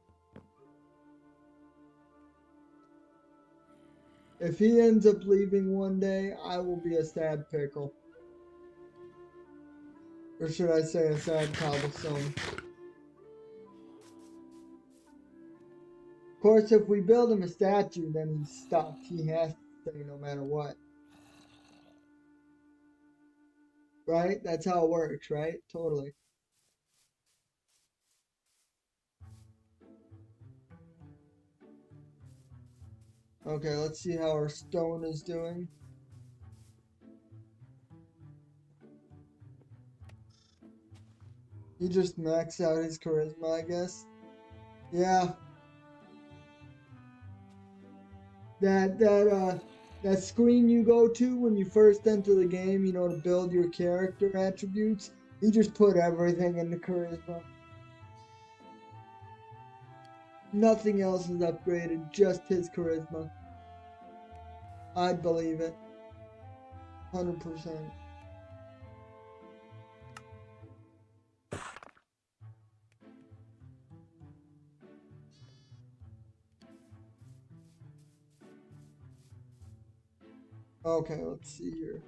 If he ends up leaving one day, I will be a sad pickle. Or should I say a sad cobblestone. Of course, if we build him a statue, then he's stuck. He has to stay no matter what. Right? That's how it works, right? Totally. Okay, let's see how our stone is doing. He just maxed out his charisma, I guess. Yeah. That screen you go to when you first enter the game, you know, to build your character attributes, he just put everything into charisma. Nothing else is upgraded, just his charisma. I'd believe it. 100%. Okay, let's see here.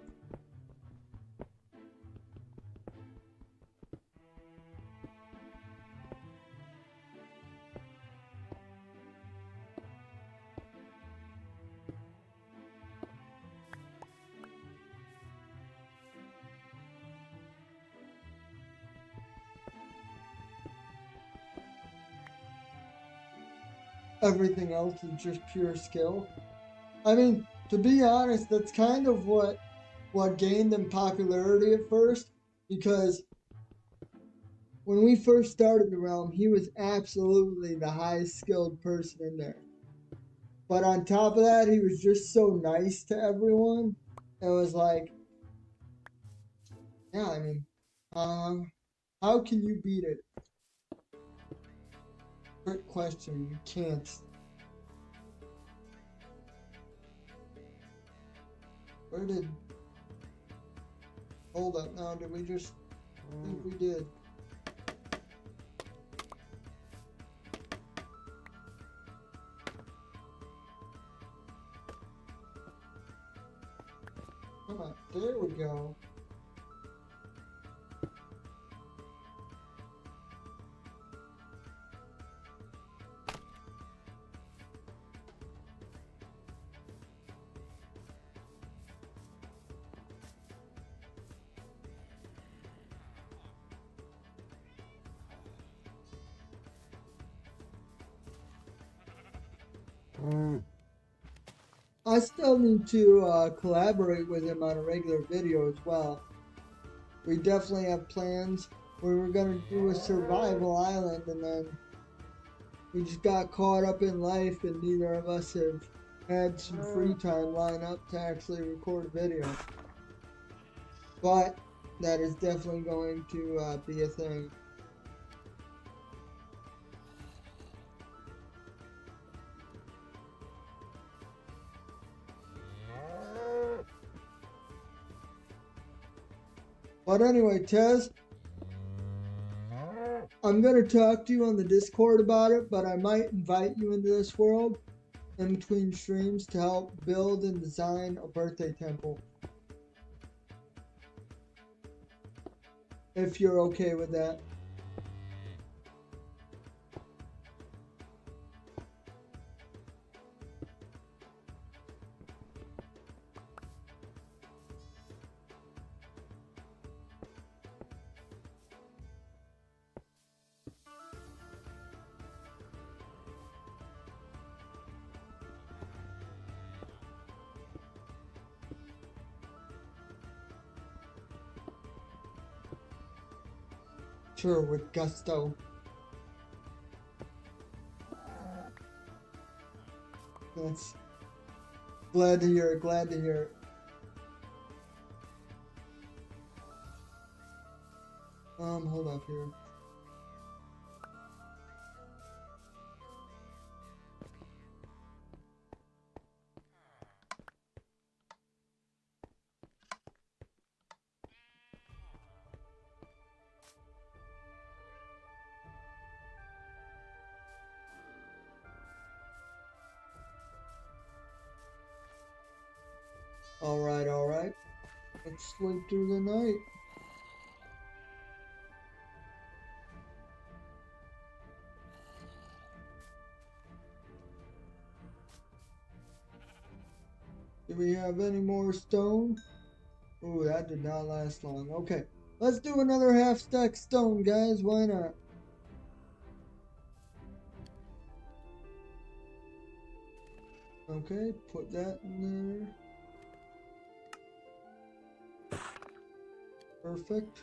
Everything else is just pure skill. I mean, to be honest, that's kind of what gained him popularity at first, because when we first started the realm, he was absolutely the highest skilled person in there. But on top of that, he was just so nice to everyone. It was like, yeah, I mean, how can you beat it? Trick question. You can't. Where did? Hold up. Now, did we just? I think we did. Come on. There we go. I still need to collaborate with him on a regular video as well. We definitely have plans where we're going to do a survival island, and then we just got caught up in life and neither of us have had some free time line up to actually record a video. But that is definitely going to be a thing. But anyway, Tez, I'm going to talk to you on the Discord about it, but I might invite you into this world in between streams to help build and design a birthday temple. If you're okay with that. Sure, with gusto. That's glad to hear it, glad to hear it. Hold up here. Alright, alright. Let's sleep through the night. Do we have any more stone? Ooh, that did not last long. Okay, let's do another half stack stone, guys. Why not? Okay, put that in there. Perfect.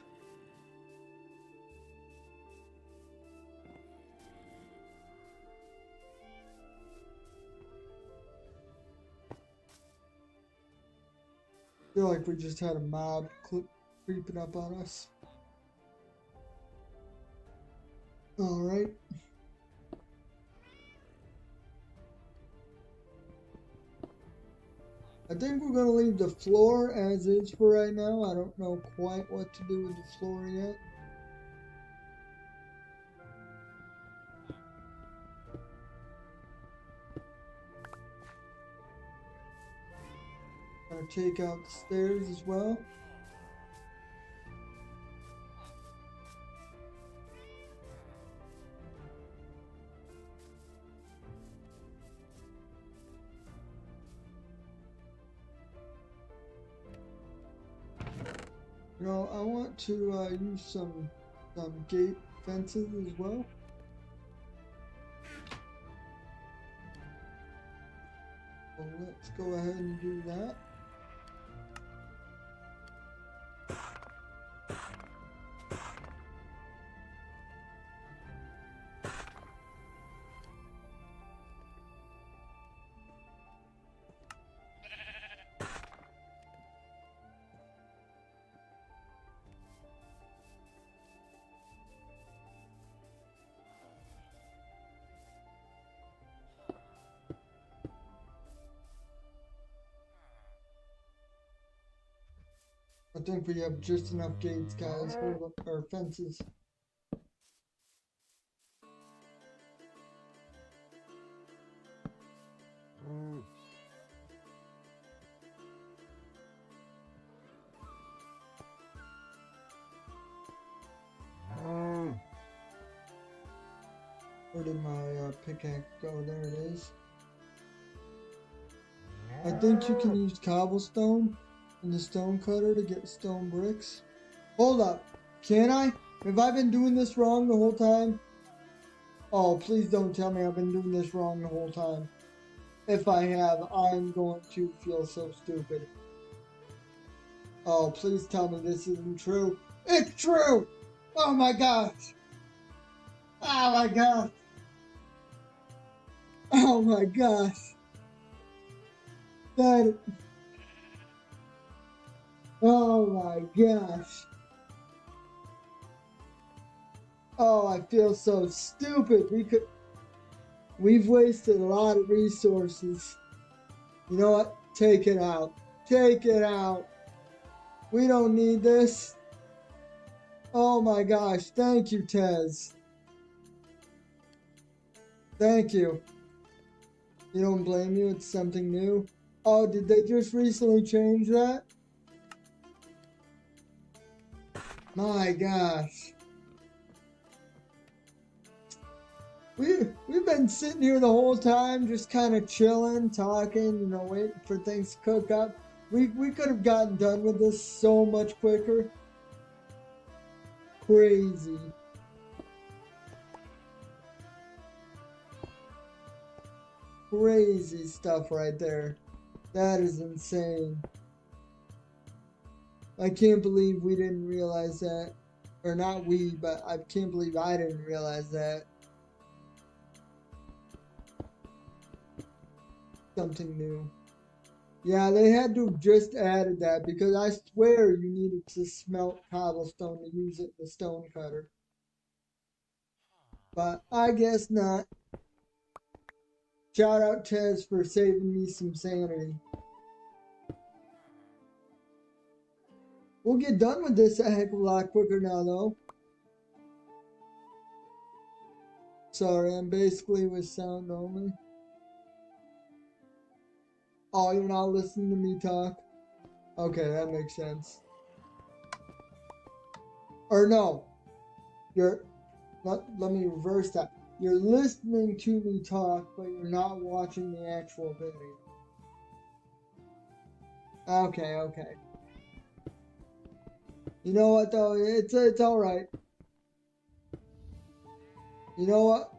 Feel like we just had a mob creeping up on us. Alright. I think we're going to leave the floor as is for right now. I don't know quite what to do with the floor yet. Gonna take out the stairs as well. You know, I want to use some gate fences as well. So let's go ahead and do that. I think we have just enough gates, guys. Hold up our fences. Where did my pickaxe go? There it is. I think you can use cobblestone in the stone cutter to get stone bricks. Hold up. Can I? Have I been doing this wrong the whole time? Oh, please don't tell me I've been doing this wrong the whole time. If I have, I'm going to feel so stupid. Oh, please tell me this isn't true. It's true! Oh my gosh! Oh my gosh! Oh my gosh! That... Oh my gosh! Oh, I feel so stupid. We've wasted a lot of resources. You know what? Take it out. Take it out. We don't need this. Oh my gosh, thank you, Tez. Thank you. You don't blame you, it's something new. Oh, did they just recently change that? My gosh. We've been sitting here the whole time, just kind of chilling, talking, waiting for things to cook up. We could have gotten done with this so much quicker. Crazy. Crazy stuff right there. That is insane. I can't believe we didn't realize that. Or not we, but I can't believe I didn't realize that. Something new. Yeah, they had to have just added that because I swear you needed to smelt cobblestone to use it in the stone cutter. But I guess not. Shout out Tez for saving me some sanity. We'll get done with this a heck of a lot quicker now, though. Sorry, I'm basically with sound only. Oh, you're not listening to me talk? Okay, that makes sense. Or no, you're... Let me reverse that. You're listening to me talk, but you're not watching the actual video. Okay, okay. You know what though? It's all right. You know what?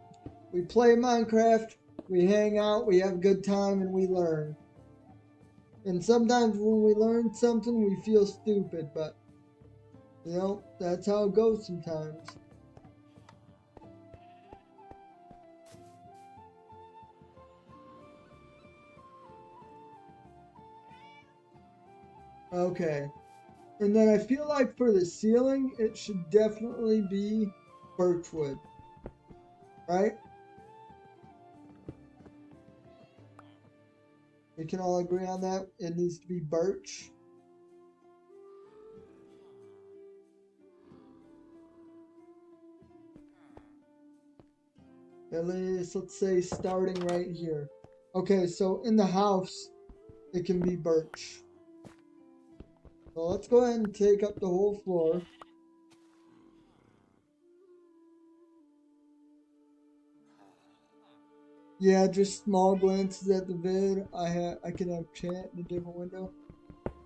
We play Minecraft, we hang out, we have a good time, and we learn. And sometimes when we learn something, we feel stupid, but that's how it goes sometimes. Okay. And then I feel like for the ceiling, it should definitely be birchwood. Right? We can all agree on that. It needs to be birch. At least, let's say, starting right here. Okay, so in the house, it can be birch. So let's go ahead and take up the whole floor. Yeah, just small glances at the vid. I can have chat in a different window.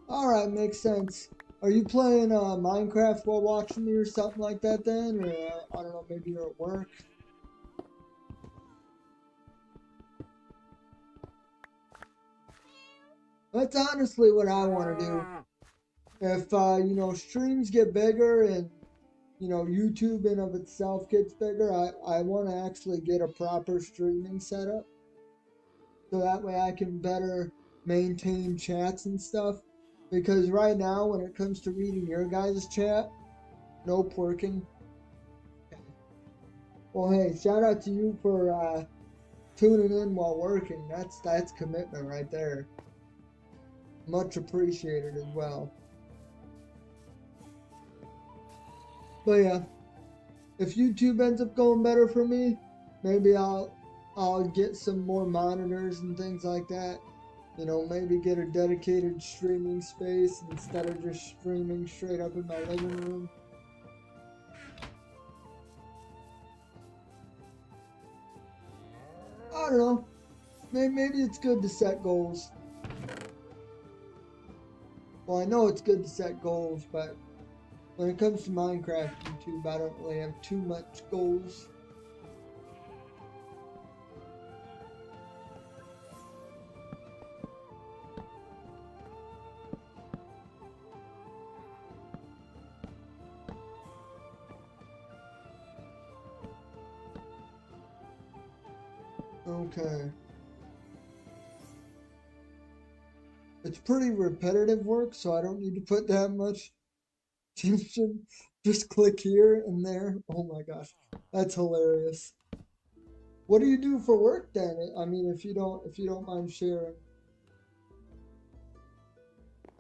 Alright, makes sense. Are you playing Minecraft while watching me or something like that then? Or I don't know, maybe you're at work? That's honestly what I want to do. If streams get bigger and YouTube in of itself gets bigger, I want to actually get a proper streaming setup so that way I can better maintain chats and stuff. Because right now, when it comes to reading your guys' chat, nope, working. Well, hey, shout out to you for tuning in while working. That's commitment right there. Much appreciated as well. But yeah, if YouTube ends up going better for me, maybe I'll get some more monitors and things like that. Maybe get a dedicated streaming space instead of just streaming straight up in my living room. I don't know. Maybe it's good to set goals. Well, I know it's good to set goals, but when it comes to Minecraft YouTube, I don't really have too much goals. Okay. It's pretty repetitive work, so I don't need to put that much attention. Just click here and there. Oh my gosh, that's hilarious. What do you do for work then? I mean, if you don't mind sharing.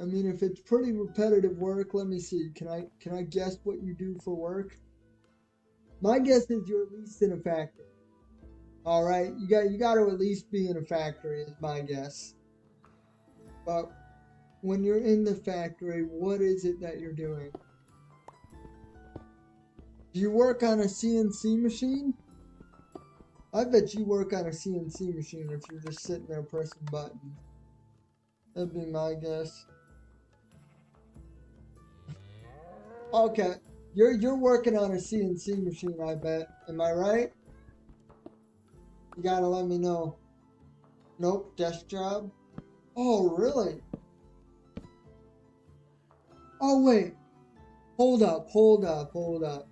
I mean, if it's pretty repetitive work, let me see. Can I guess what you do for work? My guess is you're at least in a factory. All right, you got to at least be in a factory is my guess. But when you're in the factory, what is it that you're doing? Do you work on a CNC machine? I bet you work on a CNC machine if you're just sitting there pressing buttons. That'd be my guess. Okay, you're working on a CNC machine, I bet. Am I right? You gotta let me know. Nope, desk job. Oh, really? Oh, wait. Hold up, hold up, hold up.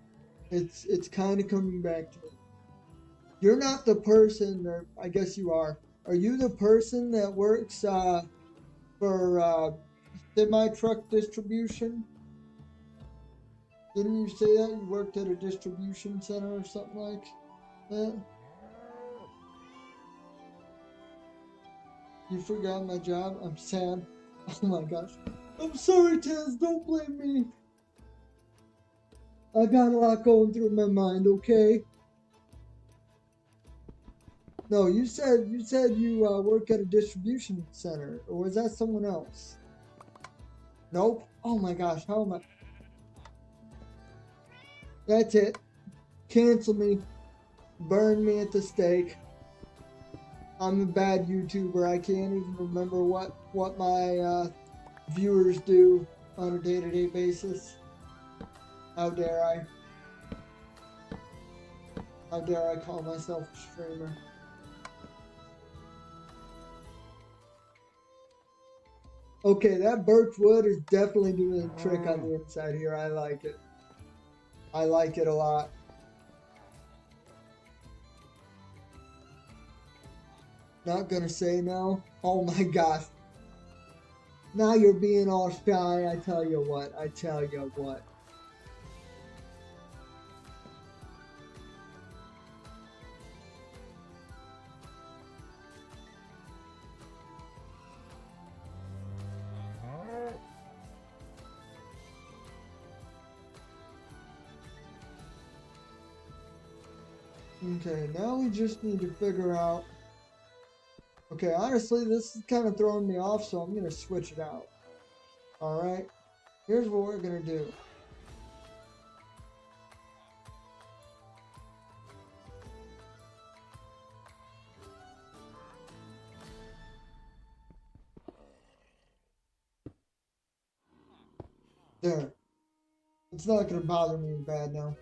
It's kind of coming back to me. You're not the person, or I guess you are. Are you the person that works for semi truck distribution? Didn't you say that you worked at a distribution center or something like that? You forgot my job? I'm sad. Oh my gosh. I'm sorry, Taz. Don't blame me. I got a lot going through my mind, okay? No, you said you work at a distribution center, or was that someone else? Nope. Oh my gosh, how am I? That's it. Cancel me. Burn me at the stake. I'm a bad YouTuber. I can't even remember what my viewers do on a day-to-day basis. How dare I? How dare I call myself a streamer? Okay, that birch wood is definitely doing a trick on the inside here. I like it. I like it a lot. Not gonna say no. Oh my gosh. Now you're being all shy. I tell you what. I tell you what. Okay, now we just need to figure out. Okay, honestly, this is kind of throwing me off, so I'm gonna switch it out. Alright, here's what we're gonna do. There. It's not gonna bother me bad now.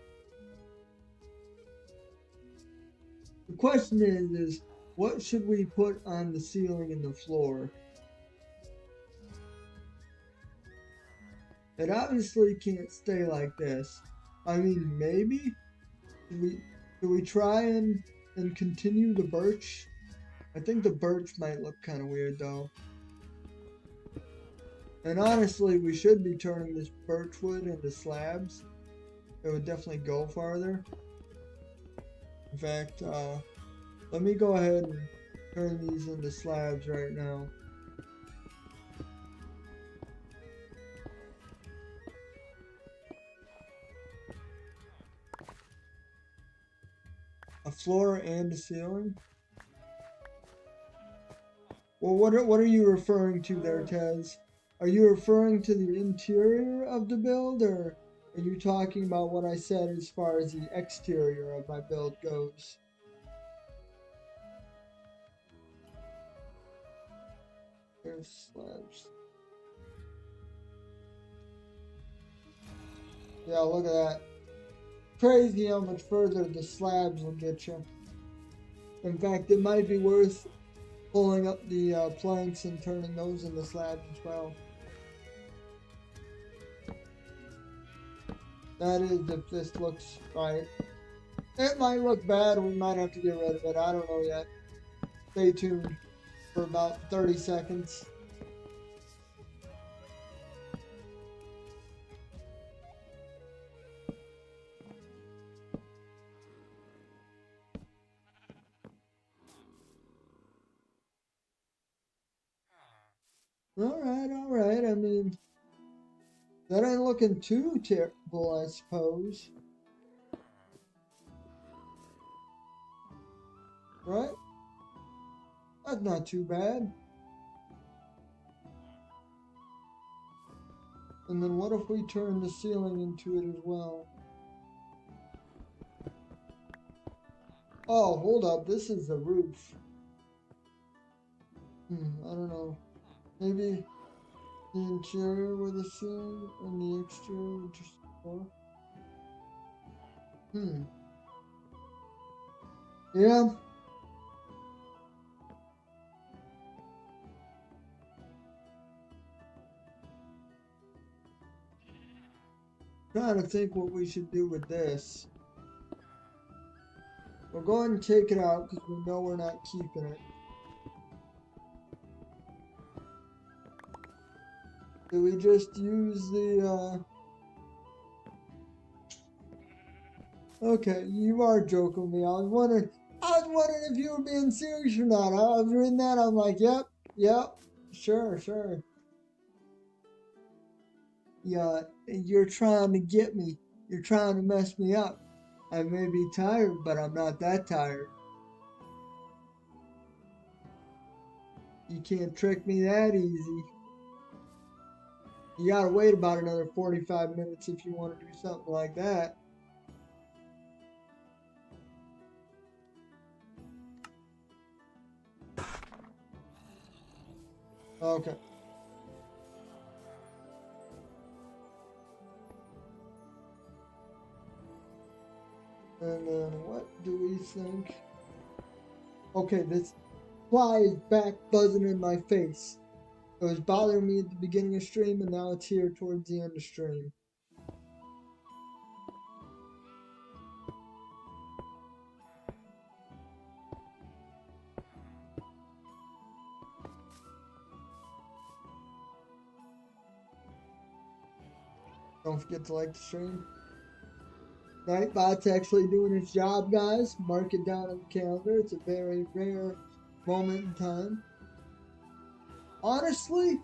The question is what should we put on the ceiling and the floor? It obviously can't stay like this. I mean, maybe? Do we try and continue the birch? I think the birch might look kind of weird though. And honestly, we should be turning this birch wood into slabs. It would definitely go farther. In fact, let me go ahead and turn these into slabs right now. A floor and a ceiling? Well, what are you referring to there, Tez? Are you referring to the interior of the build, or are you talking about what I said as far as the exterior of my build goes? There's slabs. Yeah, look at that. Crazy how much further the slabs will get you. In fact, it might be worth pulling up the planks and turning those into slabs as well. That is if this looks right. It might look bad, we might have to get rid of it, I don't know yet. Stay tuned for about 30 seconds. All right. I mean, that ain't looking too terrible, I suppose. Right? That's not too bad. And then what if we turn the ceiling into it as well? Oh, hold up. This is the roof. I don't know. Maybe the interior with the ceiling and the exterior with just the floor. Yeah. Trying to think what we should do with this. We'll go ahead and take it out because we know we're not keeping it. Do we just use the, Okay, you are joking with me. I was wondering if you were being serious or not. I was reading that, I'm like, yep, sure. Yeah, you're trying to get me. You're trying to mess me up. I may be tired, but I'm not that tired. You can't trick me that easy. You gotta wait about another 45 minutes if you want to do something like that. Okay. And then what do we think? Okay, this fly is back buzzing in my face. It was bothering me at the beginning of stream, and now it's here towards the end of stream. Don't forget to like the stream. Nightbot's actually doing his job, guys. Mark it down on the calendar. It's a very rare moment in time. Honestly,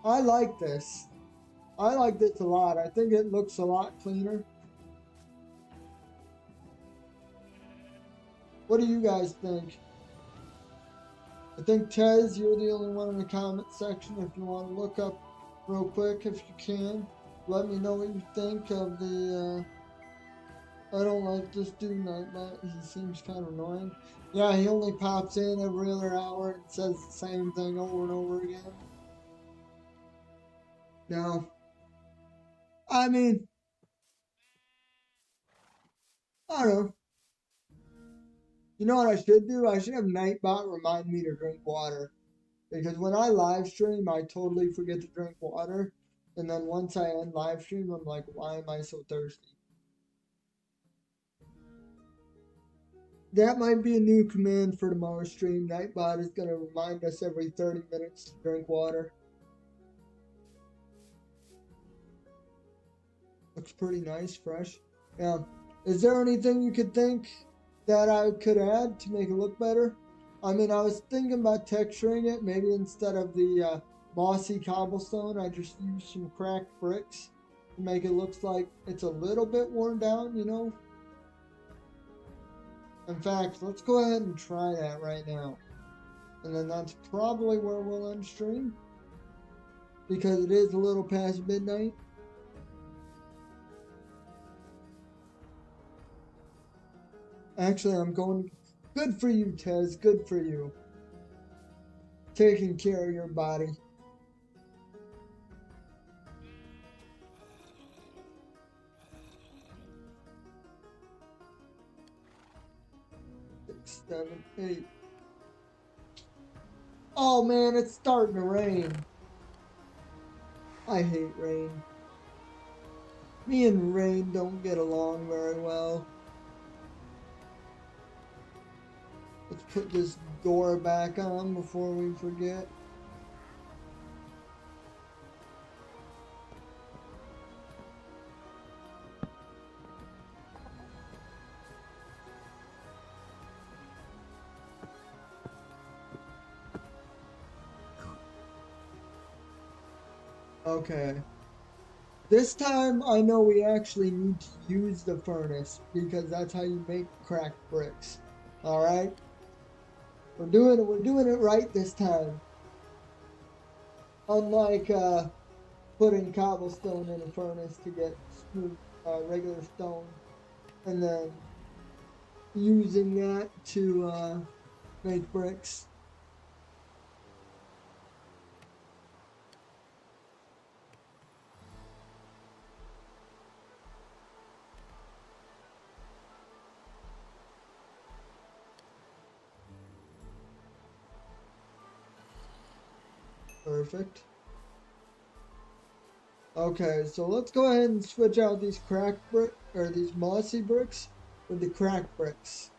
I like this. I like this a lot. I think it looks a lot cleaner. What do you guys think? I think Tez, you're the only one in the comment section. If you want to look up real quick, if you can, let me know what you think of the. I don't like this dude, Nightbot. He seems kind of annoying. Yeah, he only pops in every other hour and says the same thing over and over again. Now, I mean, I don't know. You know what I should do? I should have Nightbot remind me to drink water. Because when I live stream, I totally forget to drink water. And then once I end live stream, I'm like, why am I so thirsty? That might be a new command for tomorrow's stream. Nightbot is going to remind us every 30 minutes to drink water. Looks pretty nice, fresh. Yeah. Is there anything you could think that I could add to make it look better? I mean, I was thinking about texturing it. Maybe instead of the mossy cobblestone, I just use some cracked bricks to make it look like it's a little bit worn down, you know? In fact, let's go ahead and try that right now. And then that's probably where we'll end stream. Because it is a little past midnight. Actually, I'm going. Good for you, Tez. Good for you. Taking care of your body. Six, 7, 8. Oh man, it's starting to rain. I hate rain. Me and rain don't get along very well. Let's put this door back on before we forget. Okay. This time I know we actually need to use the furnace because that's how you make cracked bricks. Alright? We're doing it right this time. Unlike putting cobblestone in a furnace to get smooth regular stone and then using that to make bricks. Perfect. Okay, so let's go ahead and switch out these cracked brick or these mossy bricks with the cracked bricks.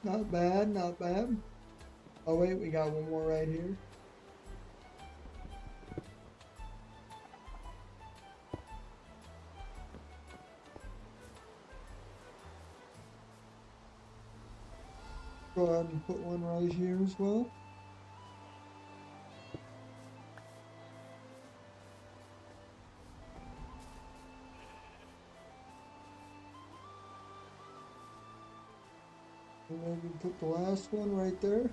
Not bad, not bad. Oh wait, we got one more right here. Go ahead and put one right here as well. And maybe put the last one right there.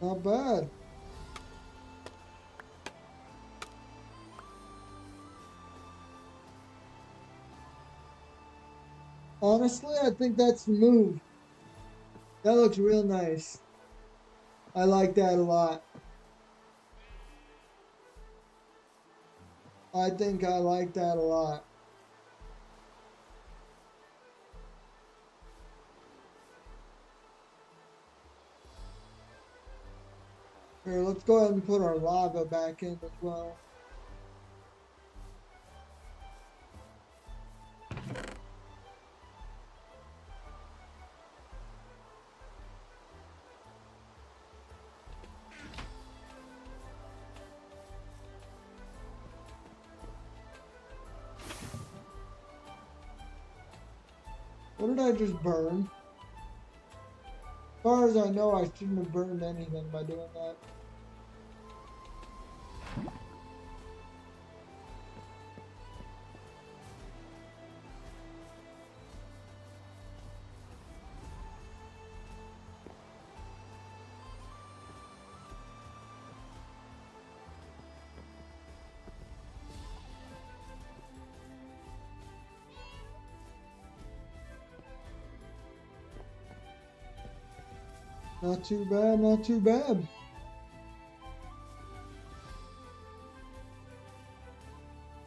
Not bad. Honestly, I think that's the move. That looks real nice. I like that a lot. I think I like that a lot. Here, let's go ahead and put our lava back in as well. What did I just burn? As far as I know, I shouldn't have burned anything by doing that. Not too bad, not too bad.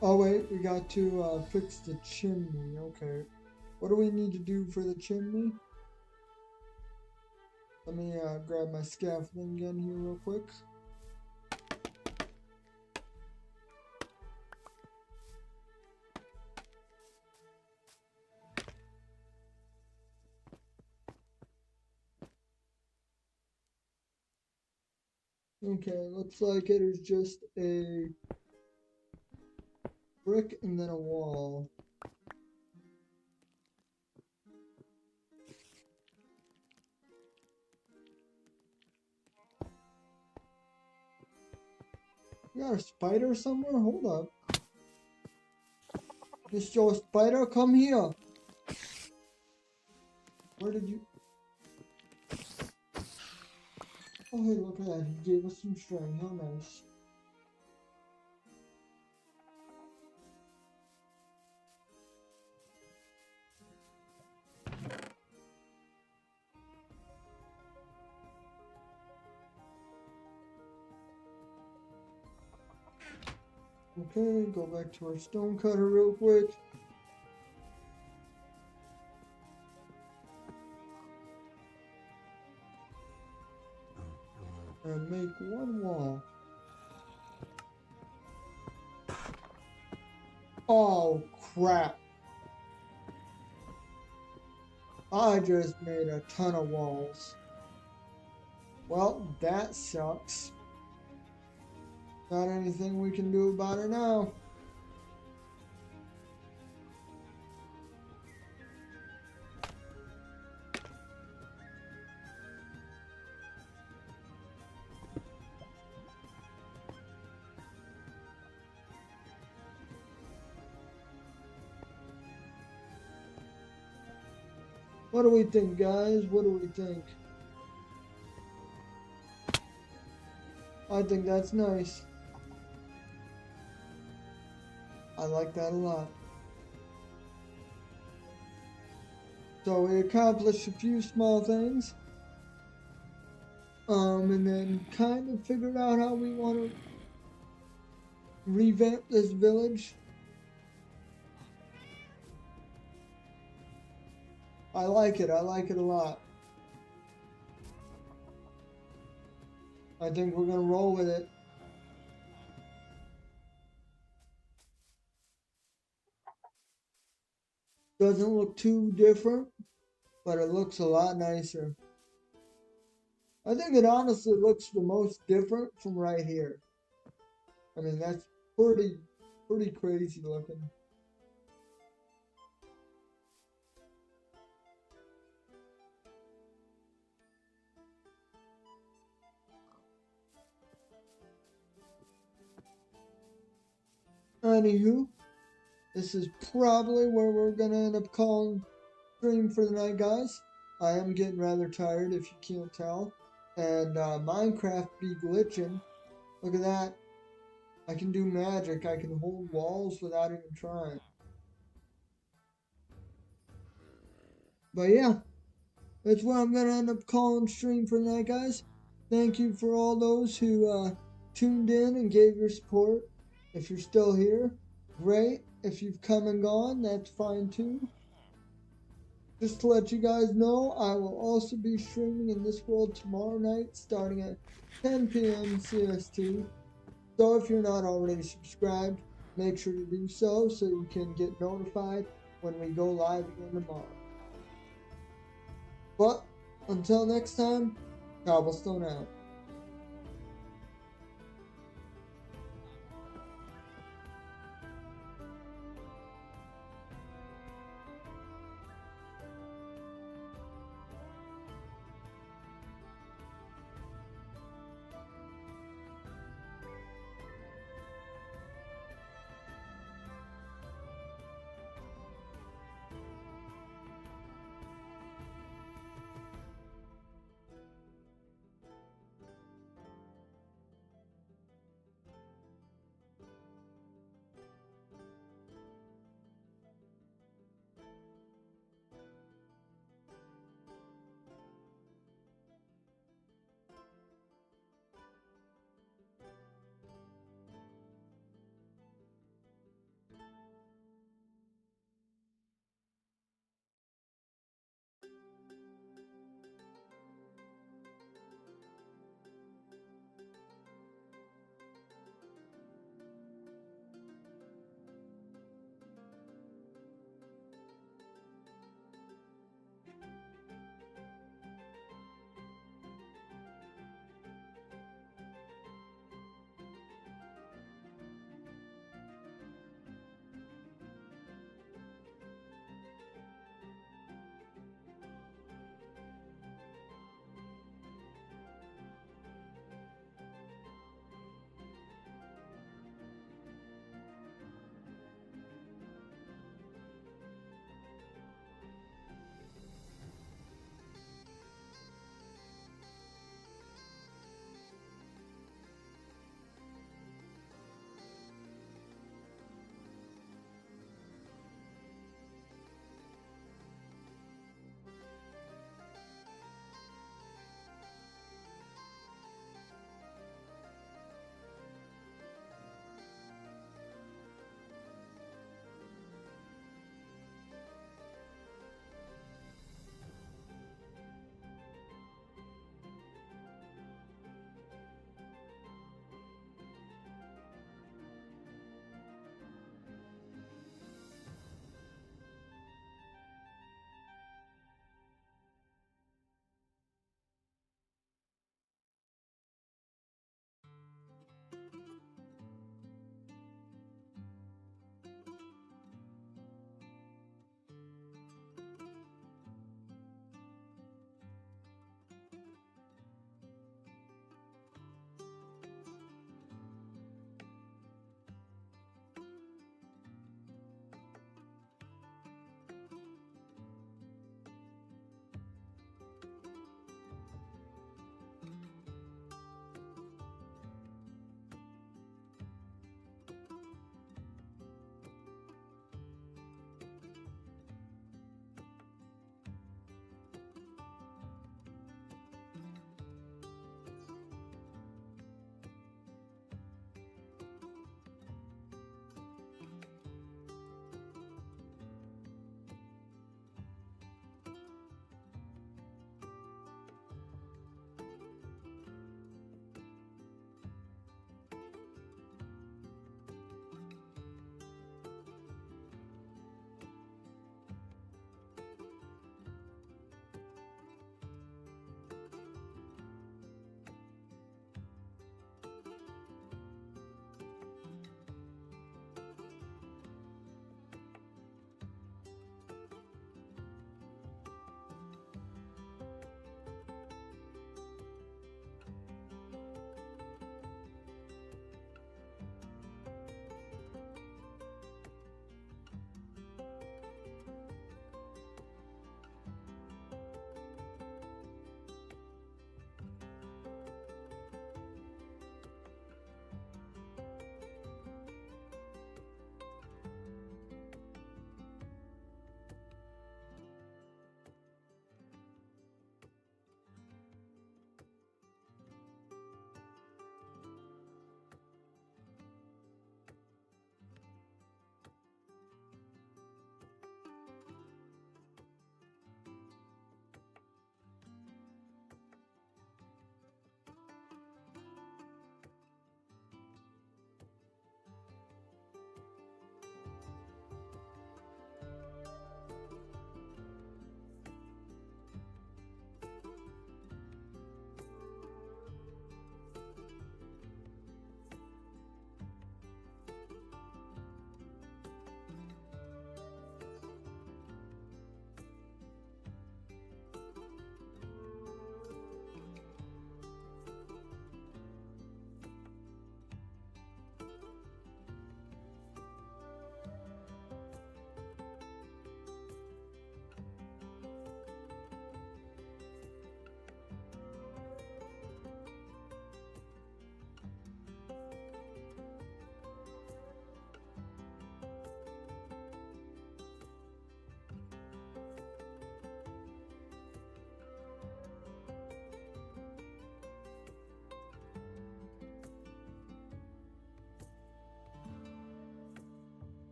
Oh wait, we got to fix the chimney. Okay. What do we need to do for the chimney? Let me grab my scaffolding again here real quick. Okay, looks like it is just a brick and then a wall. You got a spider somewhere? Hold up. Miss Joe Spider, come here. Where did you... Oh, hey, look at that. He gave us some string. How nice. Okay, go back to our stone cutter real quick. And make one wall. Oh, crap. I just made a ton of walls. Well, that sucks. Not anything we can do about it now. What do we think, guys? What do we think? I think that's nice. I like that a lot. So we accomplished a few small things. And then kind of figured out how we want to revamp this village. I like it a lot. I think we're gonna roll with it. Doesn't look too different, but it looks a lot nicer. I think it honestly looks the most different from right here. I mean, that's pretty crazy looking. Anywho, this is probably where we're gonna end up calling stream for the night, guys. I am getting rather tired, if you can't tell. And Minecraft be glitching. Look at that. I can do magic. I can hold walls without even trying. But yeah, that's what I'm gonna end up calling stream for the night, guys. Thank you for all those who tuned in and gave your support. If you're still here, great. If you've come and gone, that's fine too. Just to let you guys know, I will also be streaming in this world tomorrow night starting at 10 p.m. CST. So if you're not already subscribed, make sure to do so you can get notified when we go live again tomorrow. But until next time, Cobblestone out.